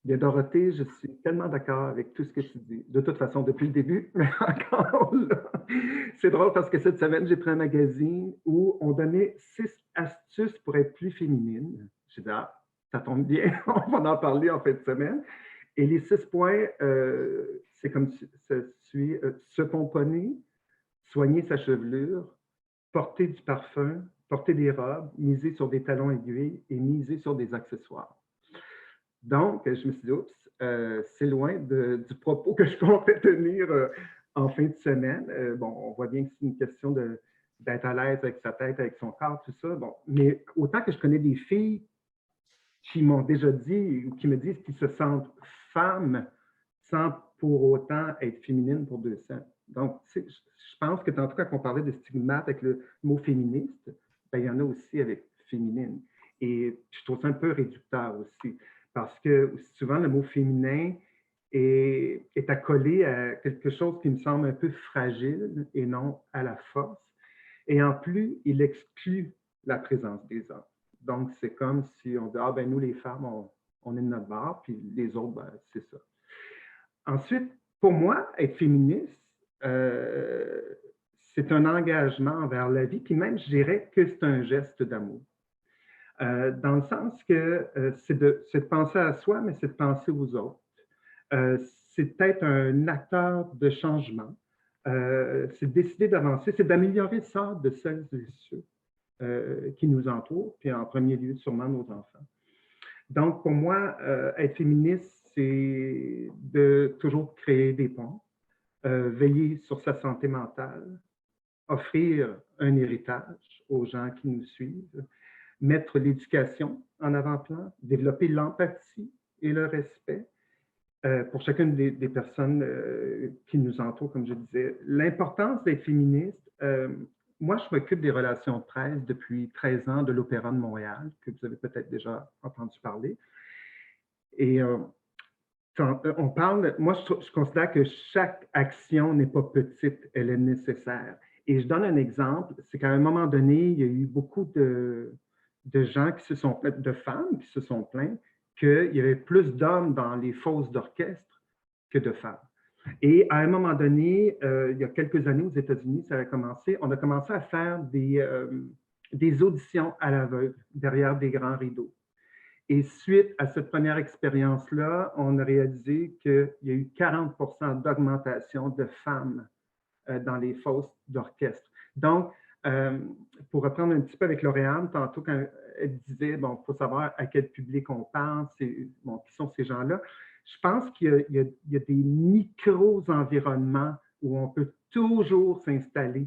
Bien, Dorothée, je suis tellement d'accord avec tout ce que tu dis. De toute façon, depuis le début, mais encore là. C'est drôle parce que cette semaine, j'ai pris un magazine où on donnait 6 astuces pour être plus féminine. J'ai dit, ah, ça tombe bien, on va en parler en fin de semaine. Et les 6 points, c'est comme suit, se pomponner, soigner sa chevelure, porter du parfum, porter des robes, miser sur des talons aiguilles et miser sur des accessoires. Donc, je me suis dit, oups, c'est loin du propos que je comptais tenir en fin de semaine. Bon, on voit bien que c'est une question d'être à l'aise avec sa tête, avec son corps, tout ça. Bon, mais autant que je connais des filles qui m'ont déjà dit ou qui me disent qu'ils se sentent femmes sans pour autant être féminines pour 200. Donc, je pense que tantôt, quand on parlait de stigmate avec le mot féministe, ben, il y en a aussi avec féminine. Et je trouve ça un peu réducteur aussi, parce que souvent, le mot féminin est accolé à quelque chose qui me semble un peu fragile et non à la force. Et en plus, il exclut la présence des hommes. Donc, c'est comme si on dit, ah ben nous, les femmes, on est de notre bord, puis les autres, ben, c'est ça. Ensuite, pour moi, être féministe, c'est un engagement envers la vie, puis même, je dirais que c'est un geste d'amour. Dans le sens que c'est de penser à soi, mais c'est de penser aux autres. C'est être un acteur de changement. C'est de décider d'avancer, c'est d'améliorer le sort de celles et ceux qui nous entourent, puis en premier lieu, sûrement nos enfants. Donc, pour moi, être féministe, c'est de toujours créer des ponts, veiller sur sa santé mentale, offrir un héritage aux gens qui nous suivent, mettre l'éducation en avant-plan, développer l'empathie et le respect pour chacune des personnes qui nous entourent, comme je disais. L'importance d'être féministe, moi, je m'occupe des relations de presse depuis 13 ans de l'Opéra de Montréal, que vous avez peut-être déjà entendu parler. Et quand on parle, moi, je considère que chaque action n'est pas petite, elle est nécessaire. Et je donne un exemple, c'est qu'à un moment donné, il y a eu beaucoup de gens qui se sont plaints, de femmes qui se sont plaints qu'il y avait plus d'hommes dans les fosses d'orchestre que de femmes. Et à un moment donné, il y a quelques années aux États-Unis, ça a commencé, on a commencé à faire des auditions à l'aveugle derrière des grands rideaux. Et suite à cette première expérience-là, on a réalisé qu'il y a eu 40% d'augmentation de femmes dans les fosses d'orchestre. Donc, pour reprendre un petit peu avec Lauriane, tantôt quand elle disait, bon, il faut savoir à quel public on pense, bon, qui sont ces gens-là. Je pense qu'il y a des micro-environnements où on peut toujours s'installer.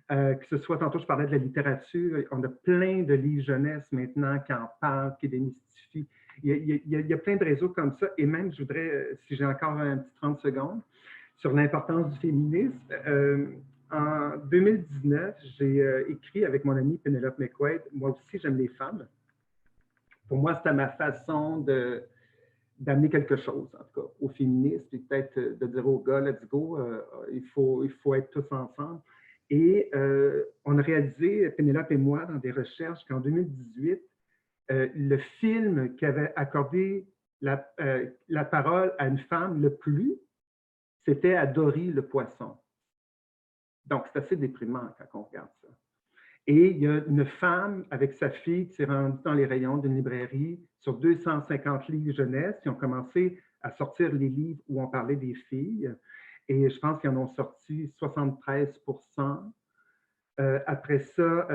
Que ce soit, tantôt je parlais de la littérature, on a plein de livres jeunesse maintenant qui en parlent, qui démystifient. Il y a plein de réseaux comme ça. Et même, je voudrais, si j'ai encore un petit 30 secondes, sur l'importance du féminisme. En 2019, j'ai écrit avec mon amie Penelope McQuaid, moi aussi j'aime les femmes. Pour moi, c'était ma façon d'amener quelque chose, en tout cas, aux féministes, puis peut-être de dire aux gars, let's go, il faut être tous ensemble. Et on a réalisé, Pénélope et moi, dans des recherches, qu'en 2018, le film qui avait accordé la parole à une femme le plus, c'était à Dory le poisson. Donc, c'est assez déprimant quand on regarde ça. Et il y a une femme avec sa fille qui s'est rendue dans les rayons d'une librairie sur 250 livres jeunesse qui ont commencé à sortir les livres où on parlait des filles. Et je pense qu'ils en ont sorti 73%. Après ça,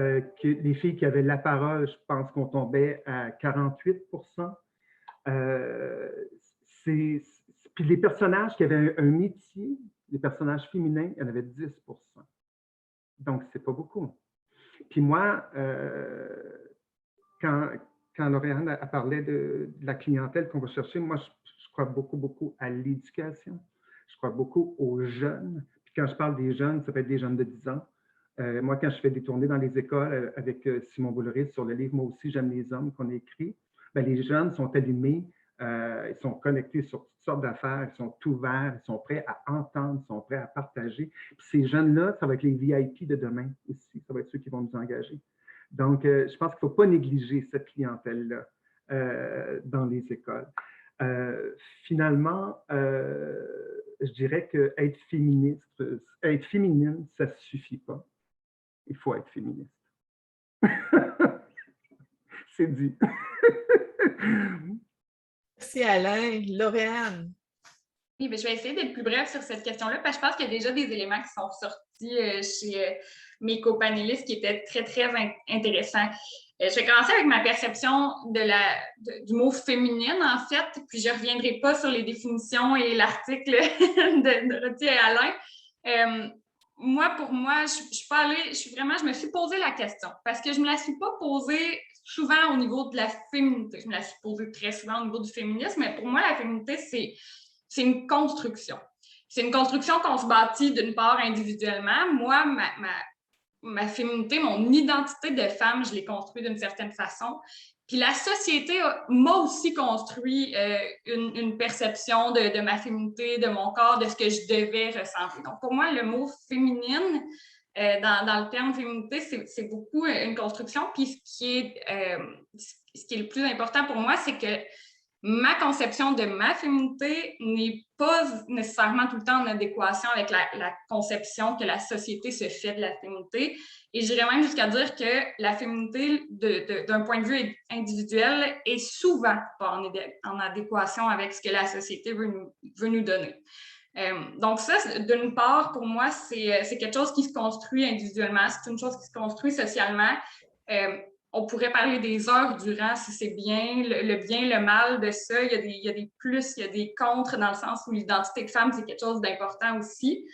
les filles qui avaient la parole, je pense qu'on tombait à 48%. Puis les personnages qui avaient un métier, les personnages féminins, il y en avait 10%. Donc, c'est pas beaucoup. Puis moi, quand Lauriane a parlé de la clientèle qu'on va chercher, moi, je crois beaucoup à l'éducation. Je crois beaucoup aux jeunes. Puis quand je parle des jeunes, ça peut être des jeunes de 10 ans. Moi, quand je fais des tournées dans les écoles avec Simon Boulris sur le livre « Moi aussi, j'aime les hommes » qu'on a écrit, bien, les jeunes sont allumés, ils sont connectés sur toutes sortes d'affaires, ils sont ouverts, ils sont prêts à entendre, ils sont prêts à partager. Puis ces jeunes-là, ça va être les VIP de demain aussi, ça va être ceux qui vont nous engager. Donc, je pense qu'il ne faut pas négliger cette clientèle-là dans les écoles. Finalement, je dirais qu'être féministe, être féminine, ça ne suffit pas. Il faut être féministe. C'est dit. Merci Alain. Lauriane. Oui, bien, je vais essayer d'être plus bref sur cette question-là, parce que je pense qu'il y a déjà des éléments qui sont sortis chez mes copanélistes qui étaient très, très intéressants. Je vais commencer avec ma perception du mot féminine, en fait, puis je ne reviendrai pas sur les définitions et l'article de Dorothée et Alain. Pour moi, je me suis posé la question, parce que je ne me la suis pas posée souvent au niveau de la féminité. Je me la suis posée très souvent au niveau du féminisme, mais pour moi, la féminité, c'est une construction. C'est une construction qu'on se bâtit d'une part individuellement. Moi, ma féminité, mon identité de femme, je l'ai construite d'une certaine façon. Puis la société m'a aussi construit une perception de ma féminité, de mon corps, de ce que je devais ressentir. Donc, pour moi, le mot féminine, dans le terme féminité, c'est beaucoup une construction. Puis ce qui est le plus important pour moi, c'est que ma conception de ma féminité n'est pas nécessairement tout le temps en adéquation avec la conception que la société se fait de la féminité. Et j'irais même jusqu'à dire que la féminité, d'un point de vue individuel, est souvent pas en adéquation avec ce que la société veut nous donner. Donc ça, d'une part, pour moi, c'est quelque chose qui se construit individuellement, c'est une chose qui se construit socialement. On pourrait parler des heures durant si c'est bien, le bien, le mal de ça. Il y a des plus, il y a des contre, dans le sens où l'identité de femme, c'est quelque chose d'important aussi.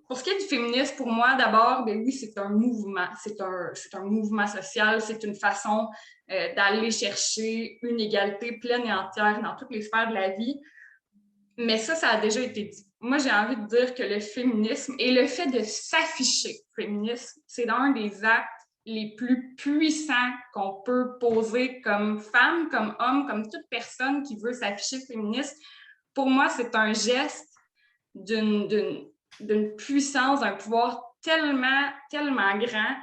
Pour ce qui est du féminisme, pour moi, d'abord, ben oui, c'est un mouvement. C'est un mouvement social. C'est une façon d'aller chercher une égalité pleine et entière dans toutes les sphères de la vie. Mais ça a déjà été dit. Moi, j'ai envie de dire que le féminisme et le fait de s'afficher féministe, c'est un des actes les plus puissants qu'on peut poser comme femme, comme homme, comme toute personne qui veut s'afficher féministe. Pour moi, c'est un geste d'une puissance, d'un pouvoir tellement, tellement grand,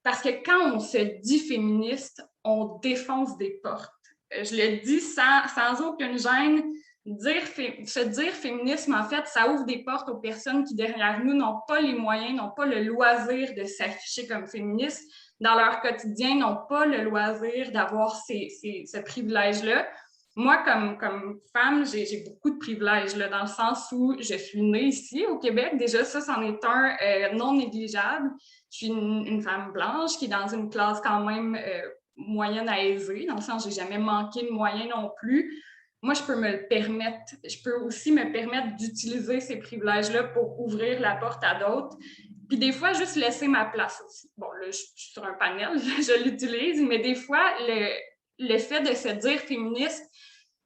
parce que quand on se dit féministe, on défonce des portes. Je le dis sans aucune gêne. Se dire féminisme, en fait, ça ouvre des portes aux personnes qui, derrière nous, n'ont pas les moyens, n'ont pas le loisir de s'afficher comme féministes. Dans leur quotidien, n'ont pas le loisir d'avoir ce privilège-là. Moi, comme femme, j'ai beaucoup de privilèges, là, dans le sens où je suis née ici, au Québec. Déjà, ça, c'en est un non négligeable. Je suis une femme blanche qui est dans une classe quand même moyenne à aisée, dans le sens où je n'ai jamais manqué de moyens non plus. moi, je peux me le permettre. Je peux aussi me permettre d'utiliser ces privilèges-là pour ouvrir la porte à d'autres. Puis des fois, juste laisser ma place aussi. Bon, là, je suis sur un panel, je l'utilise, mais des fois, le fait de se dire féministe,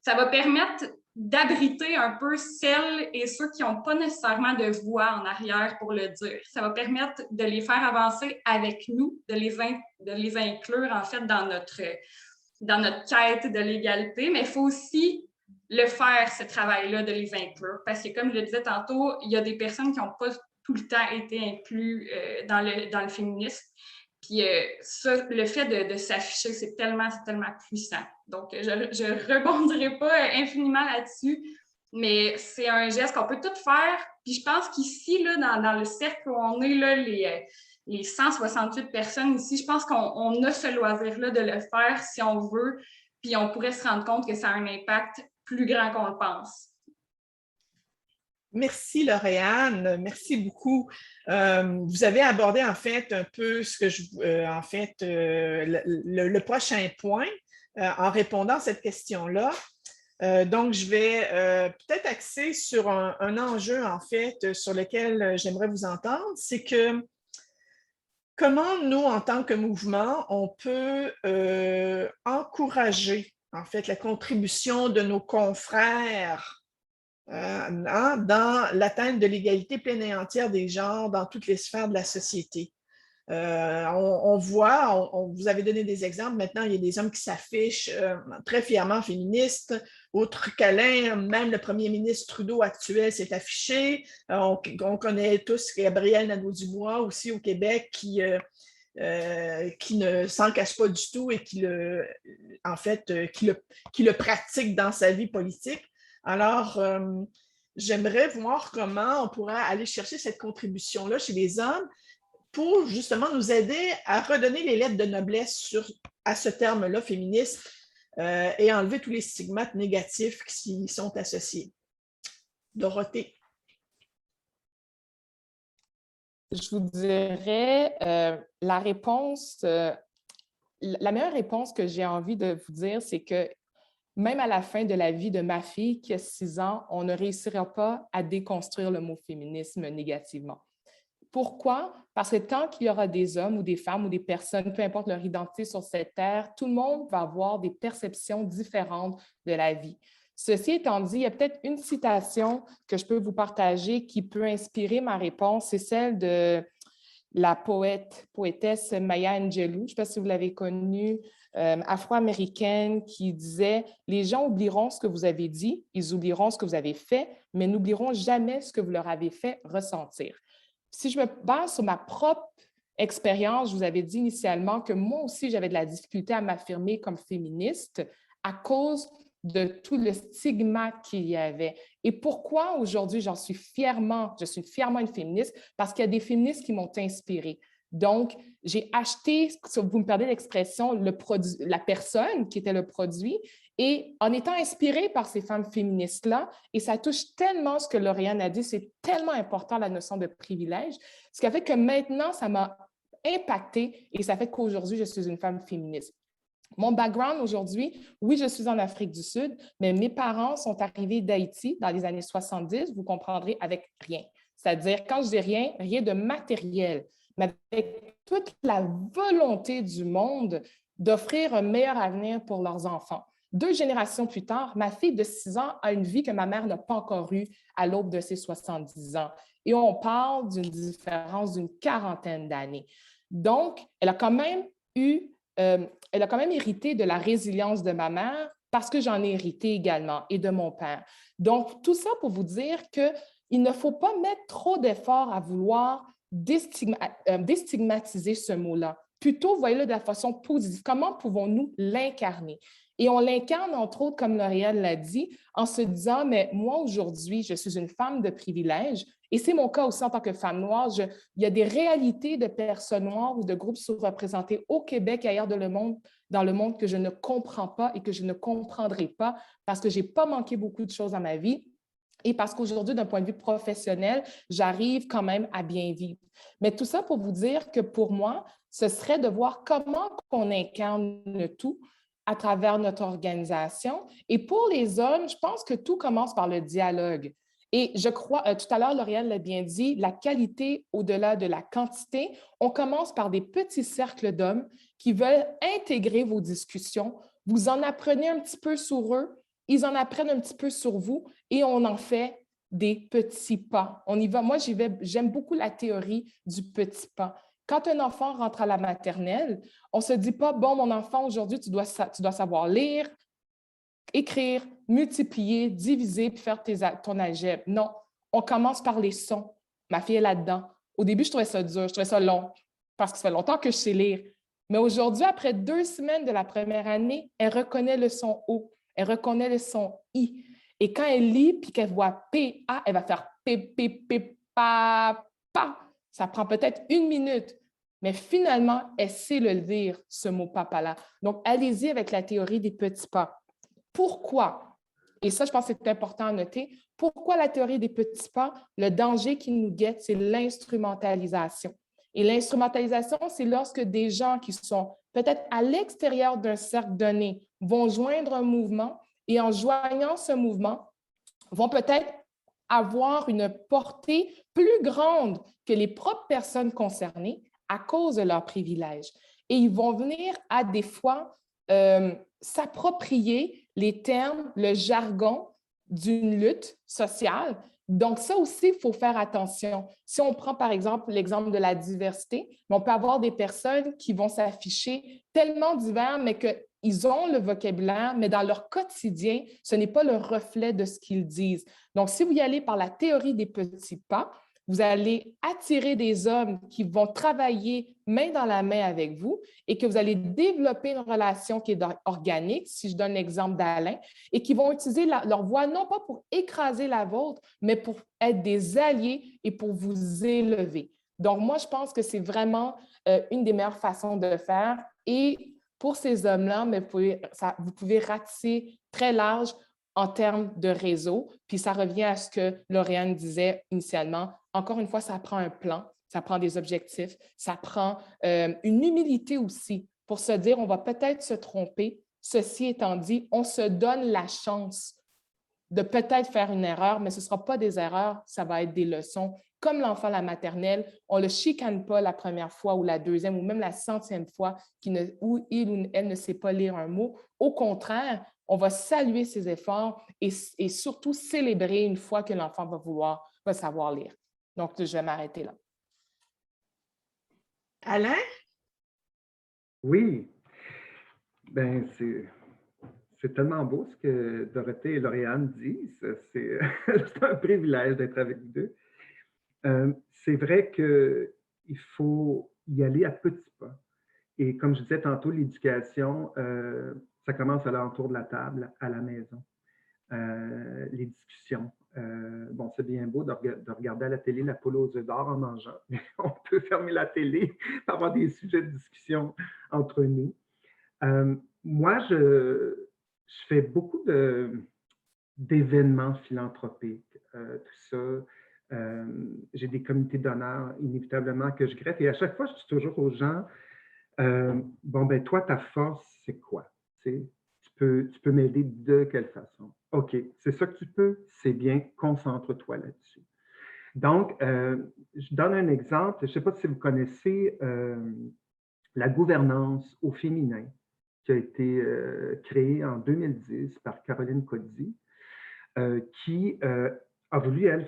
ça va permettre d'abriter un peu celles et ceux qui n'ont pas nécessairement de voix en arrière pour le dire. Ça va permettre de les faire avancer avec nous, de les inclure en fait dans notre quête de l'égalité, mais il faut aussi le faire, ce travail-là, de les inclure. Parce que comme je le disais tantôt, il y a des personnes qui n'ont pas tout le temps été incluses dans le féminisme. Puis ça, le fait de s'afficher, c'est tellement puissant. Donc, je ne rebondirai pas infiniment là-dessus, mais c'est un geste qu'on peut tout faire. Puis je pense qu'ici, là, dans le cercle où on est, là, les 168 personnes ici, je pense qu'on a ce loisir-là de le faire si on veut, puis on pourrait se rendre compte que ça a un impact plus grand qu'on le pense. Merci, Lauriane. Merci beaucoup. Vous avez abordé en fait un peu ce que le prochain point en répondant à cette question-là. Donc, je vais peut-être axer sur un enjeu en fait sur lequel j'aimerais vous entendre. C'est que comment nous, en tant que mouvement, on peut encourager en fait la contribution de nos confrères dans l'atteinte de l'égalité pleine et entière des genres dans toutes les sphères de la société. On voit, vous avez donné des exemples, maintenant il y a des hommes qui s'affichent très fièrement féministes. Autre câlin, même le premier ministre Trudeau actuel s'est affiché. On connaît tous Gabriel Nadeau-Dubois aussi au Québec qui ne s'en cache pas du tout et qui le pratique dans sa vie politique. Alors, j'aimerais voir comment on pourrait aller chercher cette contribution-là chez les hommes pour justement nous aider à redonner les lettres de noblesse à ce terme-là, féministe, et enlever tous les stigmates négatifs qui y sont associés. Dorothée. Je vous dirais la meilleure réponse que j'ai envie de vous dire, c'est que même à la fin de la vie de ma fille qui a 6 ans, on ne réussira pas à déconstruire le mot féminisme négativement. Pourquoi? Parce que tant qu'il y aura des hommes ou des femmes ou des personnes, peu importe leur identité sur cette terre, tout le monde va avoir des perceptions différentes de la vie. Ceci étant dit, il y a peut-être une citation que je peux vous partager qui peut inspirer ma réponse, c'est celle de la poétesse Maya Angelou, je ne sais pas si vous l'avez connue, afro-américaine, qui disait « Les gens oublieront ce que vous avez dit, ils oublieront ce que vous avez fait, mais n'oublieront jamais ce que vous leur avez fait ressentir. » Si je me base sur ma propre expérience, je vous avais dit initialement que moi aussi, j'avais de la difficulté à m'affirmer comme féministe à cause de tout le stigma qu'il y avait. Et pourquoi aujourd'hui, je suis fièrement une féministe? Parce qu'il y a des féministes qui m'ont inspirée. Donc, j'ai acheté, si vous me perdez l'expression, la personne qui était le produit, et en étant inspirée par ces femmes féministes-là, et ça touche tellement ce que Lauriane a dit, c'est tellement important la notion de privilège, ce qui a fait que maintenant, ça m'a impactée et ça fait qu'aujourd'hui, je suis une femme féministe. Mon background aujourd'hui, oui, je suis en Afrique du Sud, mais mes parents sont arrivés d'Haïti dans les années 70, vous comprendrez, avec rien. C'est-à-dire, quand je dis rien, rien de matériel, mais avec toute la volonté du monde d'offrir un meilleur avenir pour leurs enfants. 2 générations plus tard, ma fille de 6 ans a une vie que ma mère n'a pas encore eue à l'aube de ses 70 ans. Et on parle d'une différence d'une 40aine d'années. Donc, elle a quand même hérité de la résilience de ma mère parce que j'en ai hérité également et de mon père. Donc, tout ça pour vous dire qu'il ne faut pas mettre trop d'efforts à vouloir déstigmatiser ce mot-là. Plutôt, voyez-le de la façon positive. Comment pouvons-nous l'incarner? Et on l'incarne, entre autres, comme Lauriane l'a dit, en se disant, mais moi, aujourd'hui, je suis une femme de privilège, et c'est mon cas aussi en tant que femme noire. Il y a des réalités de personnes noires ou de groupes sous-représentés au Québec et ailleurs dans le monde que je ne comprends pas et que je ne comprendrai pas parce que je n'ai pas manqué beaucoup de choses dans ma vie. Et parce qu'aujourd'hui, d'un point de vue professionnel, j'arrive quand même à bien vivre. Mais tout ça pour vous dire que pour moi, ce serait de voir comment on incarne le tout à travers notre organisation. Et pour les hommes, je pense que tout commence par le dialogue. Et je crois, tout à l'heure, Lauriane l'a bien dit, la qualité au-delà de la quantité. On commence par des petits cercles d'hommes qui veulent intégrer vos discussions. Vous en apprenez un petit peu sur eux, ils en apprennent un petit peu sur vous et on en fait des petits pas. On y va. Moi, j'aime beaucoup la théorie du petit pas. Quand un enfant rentre à la maternelle, on ne se dit pas, bon, mon enfant, aujourd'hui, tu dois savoir lire, écrire, multiplier, diviser, puis faire ton algèbre. Non, on commence par les sons. Ma fille est là-dedans. Au début, je trouvais ça dur, je trouvais ça long, parce que ça fait longtemps que je sais lire. Mais aujourd'hui, après 2 semaines de la première année, elle reconnaît le son O, elle reconnaît le son I. Et quand elle lit, puis qu'elle voit P-A, elle va faire P-P-P, pa, pa. Ça prend peut-être 1 minute, mais finalement, elle sait le lire, ce mot papa-là. Donc, allez-y avec la théorie des petits pas. Pourquoi? Et ça, je pense que c'est important à noter. Pourquoi la théorie des petits pas? Le danger qui nous guette, c'est l'instrumentalisation. Et l'instrumentalisation, c'est lorsque des gens qui sont peut-être à l'extérieur d'un cercle donné vont joindre un mouvement et en joignant ce mouvement, vont peut-être avoir une portée plus grande que les propres personnes concernées à cause de leurs privilèges. Et ils vont venir à des fois s'approprier les termes, le jargon d'une lutte sociale. Donc, ça aussi, il faut faire attention. Si on prend, par exemple, l'exemple de la diversité, on peut avoir des personnes qui vont s'afficher tellement divers, mais qu'ils ont le vocabulaire, mais dans leur quotidien, ce n'est pas le reflet de ce qu'ils disent. Donc, si vous y allez par la théorie des petits pas, vous allez attirer des hommes qui vont travailler main dans la main avec vous et que vous allez développer une relation qui est organique, si je donne l'exemple d'Alain, et qui vont utiliser leur voix non pas pour écraser la vôtre, mais pour être des alliés et pour vous élever. Donc, moi, je pense que c'est vraiment une des meilleures façons de faire. Et pour ces hommes-là, mais vous pouvez ratisser très large en termes de réseau. Puis ça revient à ce que Lauriane disait initialement. Encore une fois, ça prend un plan, ça prend des objectifs, ça prend une humilité aussi pour se dire on va peut-être se tromper. Ceci étant dit, on se donne la chance de peut-être faire une erreur, mais ce ne sera pas des erreurs, ça va être des leçons. Comme l'enfant à la maternelle, on ne le chicane pas la première fois ou la deuxième ou même la 100e fois où il ou elle ne sait pas lire un mot. Au contraire, on va saluer ses efforts et surtout célébrer une fois que l'enfant va savoir lire. Donc, je vais m'arrêter là. Alain? Oui, ben c'est tellement beau ce que Dorothée et Lauriane disent. C'est un privilège d'être avec vous deux. C'est vrai qu'il faut y aller à petits pas. Et comme je disais tantôt, l'éducation, ça commence à l'entour de la table, à la maison. Les discussions. Bon, c'est bien beau de regarder à la télé la poule aux œufs d'or en mangeant, mais on peut fermer la télé pour avoir des sujets de discussion entre nous. Moi, je fais beaucoup d'événements philanthropiques, tout ça. J'ai des comités d'honneur, inévitablement, que je greffe. Et à chaque fois, je dis toujours aux gens, bon, ben toi, ta force, c'est quoi? Tu peux m'aider de quelle façon? OK, c'est ça que tu peux? C'est bien, concentre-toi là-dessus. Donc, je donne un exemple. Je ne sais pas si vous connaissez la gouvernance au féminin qui a été créée en 2010 par Caroline Codzi, qui a voulu, elle,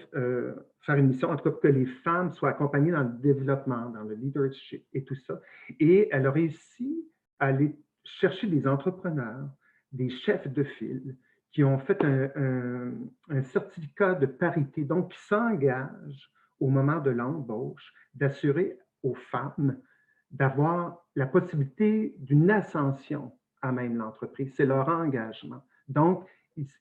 faire une mission, en tout cas, pour que les femmes soient accompagnées dans le développement, dans le leadership et tout ça. Et elle a réussi à aller chercher des entrepreneurs, des chefs de file, qui ont fait un certificat de parité, donc qui s'engagent au moment de l'embauche d'assurer aux femmes d'avoir la possibilité d'une ascension à même l'entreprise. C'est leur engagement. Donc,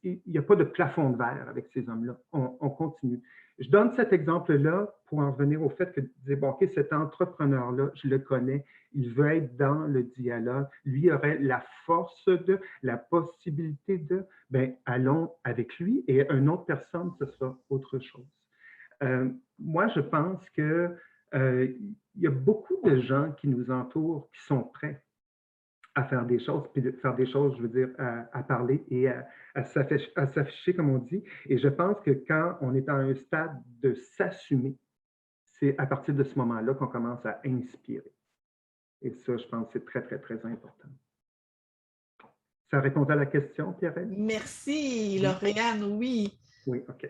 il n'y a pas de plafond de verre avec ces hommes-là. On continue. Je donne cet exemple-là pour en revenir au fait que de dire, bon, OK, cet entrepreneur-là, je le connais, il veut être dans le dialogue, lui aurait la force de, la possibilité de, bien, allons avec lui et une autre personne, ce sera autre chose. Moi, je pense que il y a beaucoup de gens qui nous entourent qui sont prêts à faire des choses, puis de faire des choses, je veux dire, à parler et à s'afficher, comme on dit. Et je pense que quand on est à un stade de s'assumer, c'est à partir de ce moment-là qu'on commence à inspirer. Et ça, je pense que c'est très, très, très important. Ça répond à la question, Pierrette? Merci, Lauriane, oui. Oui, OK.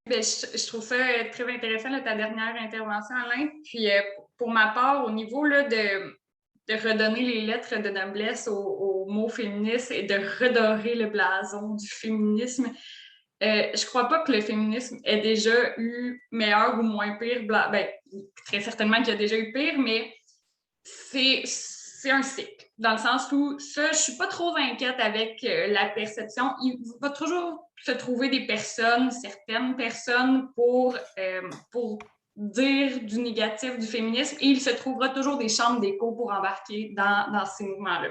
Bien, je trouve ça très intéressant, là, ta dernière intervention, Alain. Puis, pour ma part, au niveau là, de redonner les lettres de noblesse au mot féministe et de redorer le blason du féminisme, je crois pas que le féminisme ait déjà eu meilleur ou moins pire. Ben, très certainement qu'il y a déjà eu pire, mais c'est un cycle. Dans le sens où ça, je suis pas trop inquiète avec la perception. Il va toujours se trouver des personnes, certaines personnes, pour dire du négatif du féminisme, et il se trouvera toujours des chambres d'écho pour embarquer dans ces mouvements-là.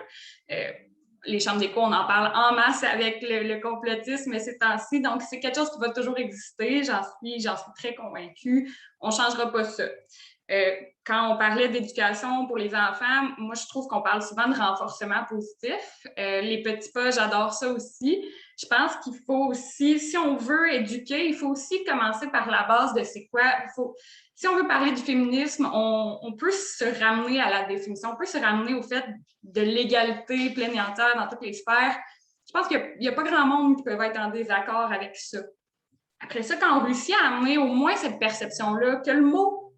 Les chambres d'écho, on en parle en masse avec le complotisme ces temps-ci, donc c'est quelque chose qui va toujours exister, j'en suis très convaincue. On ne changera pas ça. Quand on parlait d'éducation pour les enfants, moi, je trouve qu'on parle souvent de renforcement positif. Les petits pas, j'adore ça aussi. Je pense qu'il faut aussi, si on veut éduquer, il faut aussi commencer par la base de c'est quoi. Si on veut parler du féminisme, on peut se ramener à la définition, on peut se ramener au fait de l'égalité pleine et entière dans toutes les sphères. Je pense qu'il n'y a pas grand monde qui peut être en désaccord avec ça. Après ça, quand on réussit à amener au moins cette perception-là, que le mot,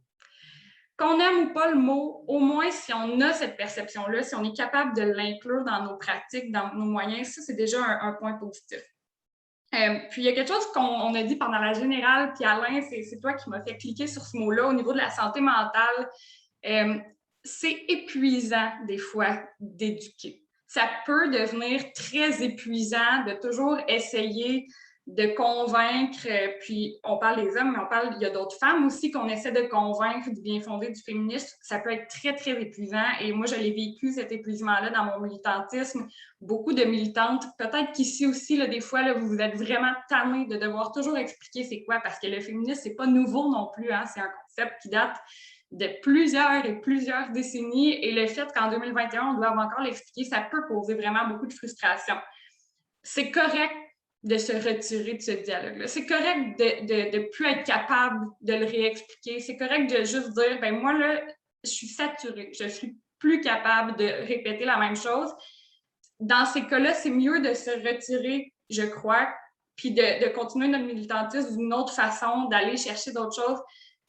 qu'on aime ou pas le mot, au moins si on a cette perception-là, si on est capable de l'inclure dans nos pratiques, dans nos moyens, ça, c'est déjà un point positif. Puis, il y a quelque chose qu'on a dit pendant la générale, puis Alain, c'est toi qui m'as fait cliquer sur ce mot-là au niveau de la santé mentale. C'est épuisant, des fois, d'éduquer. Ça peut devenir très épuisant de toujours essayer de convaincre, puis on parle des hommes, mais il y a d'autres femmes aussi qu'on essaie de convaincre du bien fondé du féminisme. Ça peut être très, très épuisant. Et moi, je l'ai vécu, cet épuisement-là, dans mon militantisme. Beaucoup de militantes, peut-être qu'ici aussi, là, des fois, là, vous êtes vraiment tannés de devoir toujours expliquer c'est quoi, parce que le féminisme, c'est pas nouveau non plus, hein? C'est un concept qui date de plusieurs et plusieurs décennies. Et le fait qu'en 2021, on doit encore l'expliquer, ça peut causer vraiment beaucoup de frustration. C'est correct de se retirer de ce dialogue-là. C'est correct de ne plus être capable de le réexpliquer. C'est correct de juste dire, ben moi, là, je suis saturée. Je suis plus capable de répéter la même chose. Dans ces cas-là, c'est mieux de se retirer, je crois, puis de continuer notre militantisme d'une autre façon, d'aller chercher d'autres choses.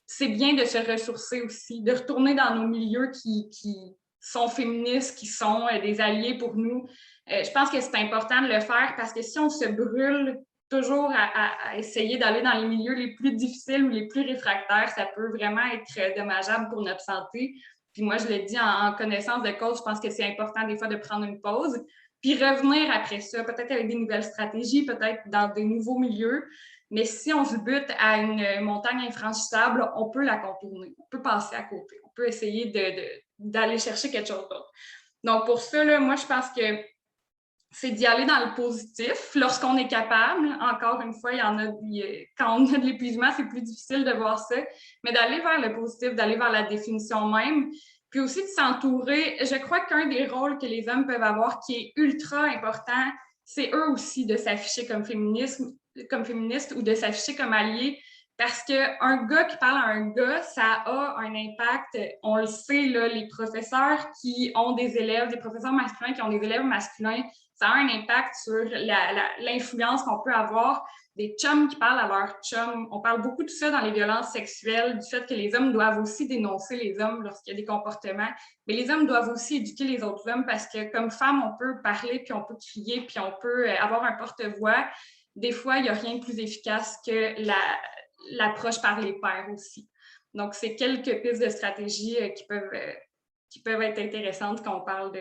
C'est bien de se ressourcer aussi, de retourner dans nos milieux qui sont féministes, qui sont des alliés pour nous. Je pense que c'est important de le faire parce que si on se brûle toujours à essayer d'aller dans les milieux les plus difficiles ou les plus réfractaires, ça peut vraiment être dommageable pour notre santé. Puis moi, je le dis en connaissance de cause, je pense que c'est important des fois de prendre une pause, puis revenir après ça, peut-être avec des nouvelles stratégies, peut-être dans des nouveaux milieux. Mais si on se bute à une montagne infranchissable, on peut la contourner, on peut passer à côté, on peut essayer d'aller chercher quelque chose d'autre. Donc, pour ça, là, moi, je pense que c'est d'y aller dans le positif lorsqu'on est capable. Encore une fois, quand on a de l'épuisement, c'est plus difficile de voir ça, mais d'aller vers le positif, d'aller vers la définition même, puis aussi de s'entourer. Je crois qu'un des rôles que les hommes peuvent avoir qui est ultra important, c'est eux aussi de s'afficher comme féministes ou de s'afficher comme alliés. Parce qu'un gars qui parle à un gars, ça a un impact, on le sait, là, les professeurs qui ont des élèves, des professeurs masculins qui ont des élèves masculins, ça a un impact sur l'influence qu'on peut avoir. Des chums qui parlent à leurs chums. On parle beaucoup de ça dans les violences sexuelles, du fait que les hommes doivent aussi dénoncer les hommes lorsqu'il y a des comportements. Mais les hommes doivent aussi éduquer les autres hommes parce que comme femme, on peut parler, puis on peut crier, puis on peut avoir un porte-voix. Des fois, il n'y a rien de plus efficace que l'approche par les pairs aussi. Donc, c'est quelques pistes de stratégie qui peuvent être intéressantes quand on parle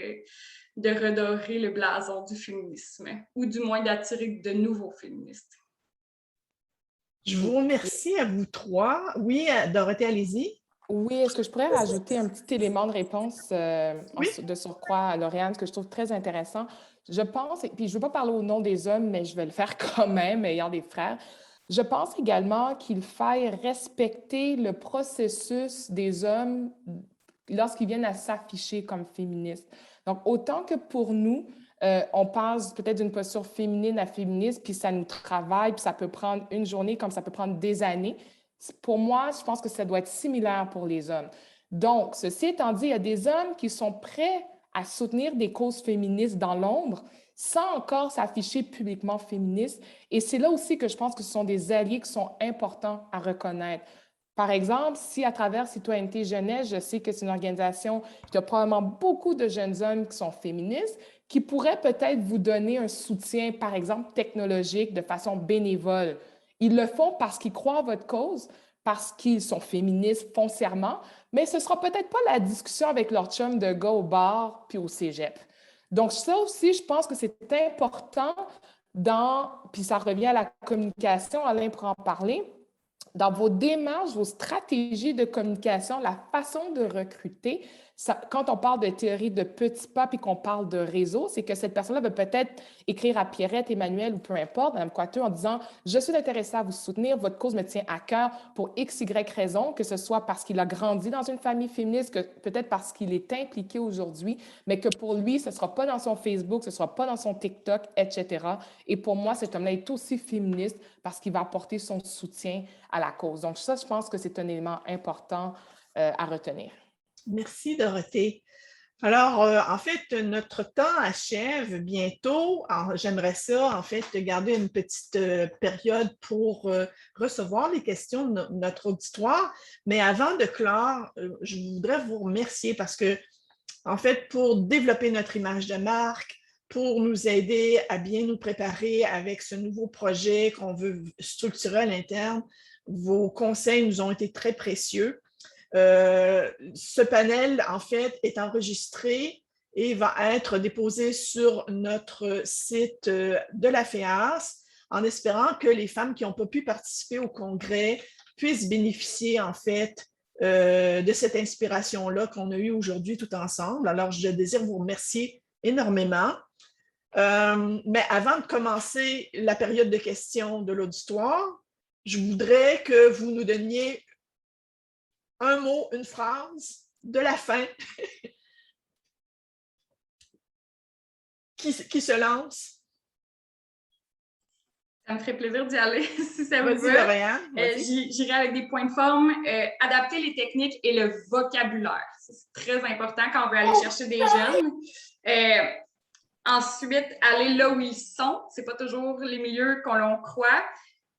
de redorer le blason du féminisme, ou du moins d'attirer de nouveaux féministes. Je vous remercie à vous trois. Oui, Dorothée, allez-y. Oui, est-ce que je pourrais rajouter un petit élément de réponse de surcroît à Lauriane, que je trouve très intéressant? Je pense, et puis je ne veux pas parler au nom des hommes, mais je vais le faire quand même, ayant des frères. Je pense également qu'il faille respecter le processus des hommes lorsqu'ils viennent à s'afficher comme féministes. Donc, autant que pour nous, on passe peut-être d'une posture féminine à féministe, puis ça nous travaille, puis ça peut prendre une journée comme ça peut prendre des années. Pour moi, je pense que ça doit être similaire pour les hommes. Donc, ceci étant dit, il y a des hommes qui sont prêts à soutenir des causes féministes dans l'ombre sans encore s'afficher publiquement féministes. Et c'est là aussi que je pense que ce sont des alliés qui sont importants à reconnaître. Par exemple, si à travers Citoyenneté Jeunesse, je sais que c'est une organisation qui a probablement beaucoup de jeunes hommes qui sont féministes, qui pourraient peut-être vous donner un soutien, par exemple, technologique de façon bénévole. Ils le font parce qu'ils croient en votre cause, parce qu'ils sont féministes foncièrement, mais ce ne sera peut-être pas la discussion avec leur chum de gars au bar puis au cégep. Donc, ça aussi, je pense que c'est important puis ça revient à la communication, Alain pourra en parler, dans vos démarches, vos stratégies de communication, la façon de recruter, quand on parle de théorie de petits pas et qu'on parle de réseau, c'est que cette personne-là va peut-être écrire à Pierrette, Emmanuel ou peu importe, Mme Coiteux, en disant « Je suis intéressée à vous soutenir, votre cause me tient à cœur pour X, Y raison, que ce soit parce qu'il a grandi dans une famille féministe, que peut-être parce qu'il est impliqué aujourd'hui, mais que pour lui, ce ne sera pas dans son Facebook, ce ne sera pas dans son TikTok, etc. Et pour moi, cet homme-là est aussi féministe parce qu'il va apporter son soutien à la cause. Donc ça, je pense que c'est un élément important à retenir. Merci, Dorothée. Alors, en fait, notre temps achève bientôt. J'aimerais ça, en fait, garder une petite période pour recevoir les questions de notre auditoire. Mais avant de clore, je voudrais vous remercier parce que, en fait, pour développer notre image de marque, pour nous aider à bien nous préparer avec ce nouveau projet qu'on veut structurer à l'interne, vos conseils nous ont été très précieux. Ce panel, en fait, est enregistré et va être déposé sur notre site de la FEAS en espérant que les femmes qui n'ont pas pu participer au congrès puissent bénéficier, en fait, de cette inspiration-là qu'on a eue aujourd'hui tout ensemble. Alors, je désire vous remercier énormément. Mais avant de commencer la période de questions de l'auditoire, je voudrais que vous nous donniez un mot, une phrase de la fin. Qui se lance? Ça me ferait plaisir d'y aller, si ça vous Vas-y, va. Lauriane. J'irai avec des points de forme. Adapter les techniques et le vocabulaire. C'est très important quand on veut aller chercher des jeunes. Ensuite, aller là où ils sont. Ce n'est pas toujours les milieux qu'on l'on croit.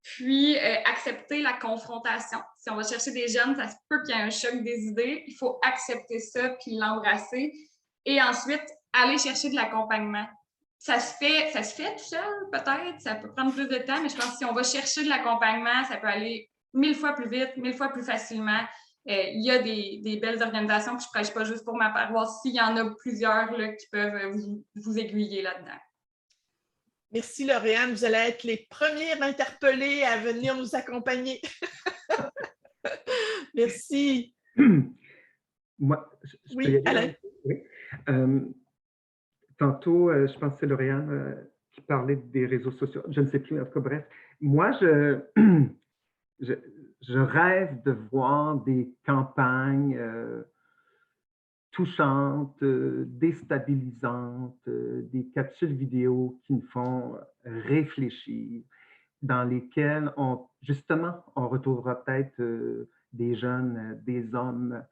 Puis, accepter la confrontation. Si on va chercher des jeunes, ça se peut qu'il y ait un choc des idées. Il faut accepter ça puis l'embrasser. Et ensuite, aller chercher de l'accompagnement. Ça se fait tout seul, peut-être. Ça peut prendre plus de temps, mais je pense que si on va chercher de l'accompagnement, ça peut aller 1000 fois plus vite, 1000 fois plus facilement. Il y a des belles organisations, puis je ne prêche pas juste pour ma paroisse. S'il y en a plusieurs là, qui peuvent vous aiguiller là-dedans. Merci, Lauriane. Vous allez être les premières interpellées à venir nous accompagner. Merci. Moi, oui, Alain. Oui. Tantôt, je pense que c'est Lauriane qui parlait des réseaux sociaux. Je ne sais plus, en tout cas, bref. Moi, je rêve de voir des campagnes touchantes, déstabilisantes, des capsules vidéo qui nous font réfléchir, dans lesquelles justement, on retrouvera peut-être des jeunes, des hommes,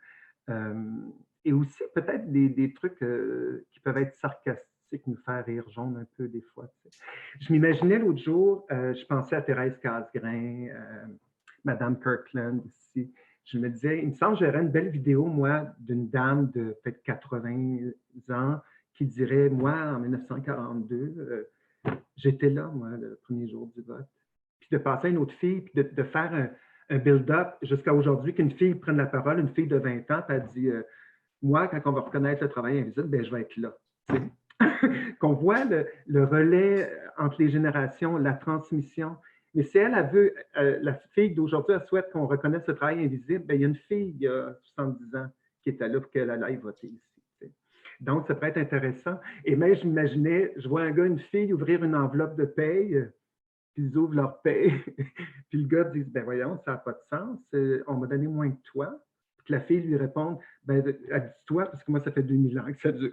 et aussi peut-être des trucs qui peuvent être sarcastiques, nous faire rire jaune un peu des fois. Tu sais. Je m'imaginais l'autre jour, je pensais à Thérèse Casgrain, Madame Kirkland ici. Je me disais, il me semble que j'aurais une belle vidéo, moi, d'une dame de peut-être 80 ans qui dirait, moi, en 1942, j'étais là, moi, le premier jour du vote. Puis de passer à une autre fille, puis de faire un build-up jusqu'à aujourd'hui, qu'une fille prenne la parole, une fille de 20 ans, puis elle dit, moi, quand on va reconnaître le travail invisible, ben, je vais être là. Qu'on voit le relais entre les générations, la transmission. Mais si elle veut, la fille d'aujourd'hui, elle souhaite qu'on reconnaisse ce travail invisible, bien, il y a une fille il y a 70 ans qui était là pour qu'elle aille voter ici. T'sais. Donc, ça pourrait être intéressant. Et même, je m'imaginais, je vois un gars, une fille ouvrir une enveloppe de paye, puis ils ouvrent leur paye, puis le gars dit, ben voyons, ça n'a pas de sens, on m'a donné moins que toi, que la fille lui réponde, ben, habitue-toi, parce que moi, ça fait 2000 ans que ça dure.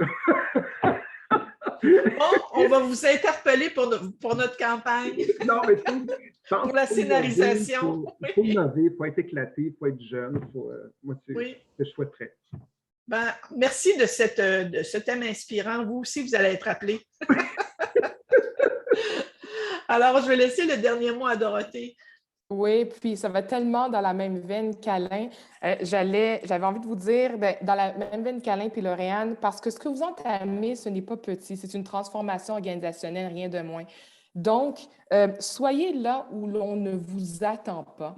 Bon, on va vous interpeller pour notre campagne. Non, mais Pour la scénarisation. Il faut innover, il faut être éclaté, il faut être jeune. Moi, c'est ce que je souhaiterais. Ben, merci de ce thème inspirant. Vous aussi, vous allez être appelés. Alors, je vais laisser le dernier mot à Dorothée. Oui, puis ça va tellement dans la même veine qu'Alain. J'avais envie de vous dire, dans la même veine qu'Alain puis Lauriane, parce que ce que vous entamez, ce n'est pas petit, c'est une transformation organisationnelle, rien de moins. Donc, soyez là où l'on ne vous attend pas.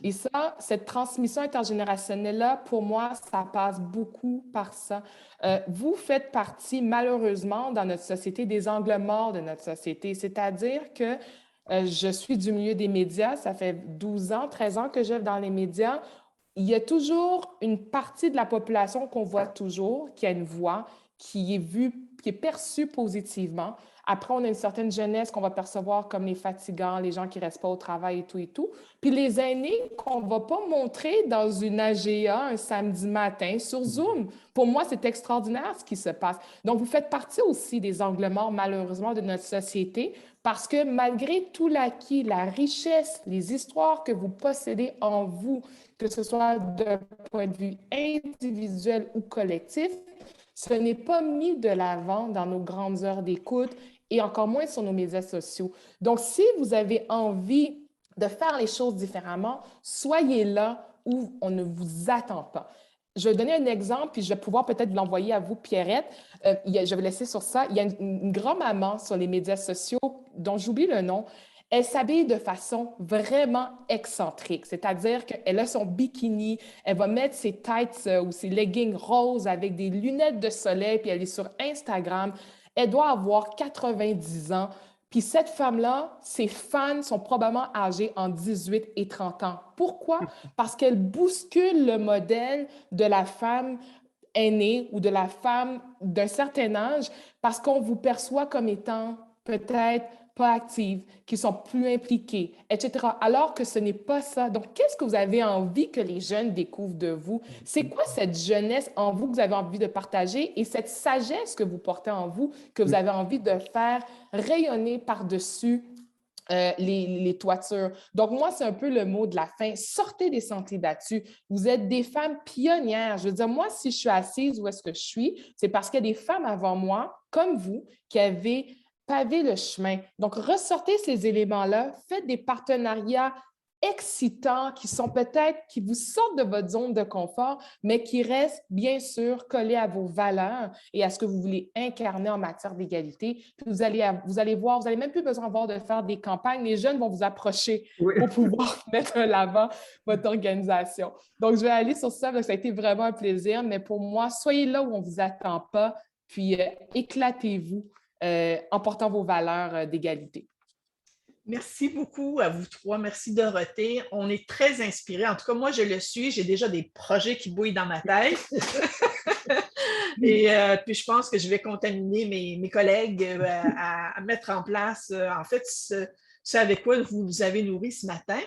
Et ça, cette transmission intergénérationnelle-là, pour moi, ça passe beaucoup par ça. Vous faites partie, malheureusement, dans notre société, des angles morts de notre société. C'est-à-dire que je suis du milieu des médias, ça fait 12 ans, 13 ans que j'œuvre dans les médias. Il y a toujours une partie de la population qu'on voit toujours, qui a une voix, qui est vue, qui est perçue positivement. Après, on a une certaine jeunesse qu'on va percevoir comme les fatigants, les gens qui ne restent pas au travail et tout et tout. Puis les aînés qu'on ne va pas montrer dans une AGA un samedi matin sur Zoom. Pour moi, c'est extraordinaire ce qui se passe. Donc, vous faites partie aussi des angles morts, malheureusement, de notre société parce que malgré tout l'acquis, la richesse, les histoires que vous possédez en vous, que ce soit d'un point de vue individuel ou collectif, ce n'est pas mis de l'avant dans nos grandes heures d'écoute et encore moins sur nos médias sociaux. Donc, si vous avez envie de faire les choses différemment, soyez là où on ne vous attend pas. Je vais donner un exemple, puis je vais pouvoir peut-être l'envoyer à vous, Pierrette. Je vais laisser sur ça. Il y a une grand-maman sur les médias sociaux dont j'oublie le nom. Elle s'habille de façon vraiment excentrique, c'est-à-dire qu'elle a son bikini, elle va mettre ses tights ou ses leggings roses avec des lunettes de soleil, puis elle est sur Instagram. Elle doit avoir 90 ans. Puis cette femme-là, ses fans sont probablement âgés en 18 et 30 ans. Pourquoi? Parce qu'elle bouscule le modèle de la femme aînée ou de la femme d'un certain âge parce qu'on vous perçoit comme étant peut-être pas actives, qui sont plus impliquées, etc. Alors que ce n'est pas ça. Donc, qu'est-ce que vous avez envie que les jeunes découvrent de vous? C'est quoi cette jeunesse en vous que vous avez envie de partager et cette sagesse que vous portez en vous, que vous avez envie de faire rayonner par-dessus les toitures. Donc, moi, c'est un peu le mot de la fin. Sortez des sentiers battus. Vous êtes des femmes pionnières. Je veux dire, moi, si je suis assise où est-ce que je suis, c'est parce qu'il y a des femmes avant moi, comme vous, qui avaient pavé le chemin. Donc, ressortez ces éléments-là, faites des partenariats excitants qui vous sortent de votre zone de confort, mais qui restent bien sûr collés à vos valeurs et à ce que vous voulez incarner en matière d'égalité. Puis vous allez voir, vous n'avez même plus besoin de faire des campagnes. Les jeunes vont vous approcher pour pouvoir mettre en avant votre organisation. Donc, je vais aller sur ça, parce que ça a été vraiment un plaisir, mais pour moi, soyez là où on ne vous attend pas, puis éclatez-vous en portant vos valeurs d'égalité. Merci beaucoup à vous trois. Merci Dorothée. On est très inspirés. En tout cas, moi, je le suis. J'ai déjà des projets qui bouillent dans ma tête. Et puis, je pense que je vais contaminer mes collègues à mettre en place, en fait, ce avec quoi vous nous avez nourri ce matin.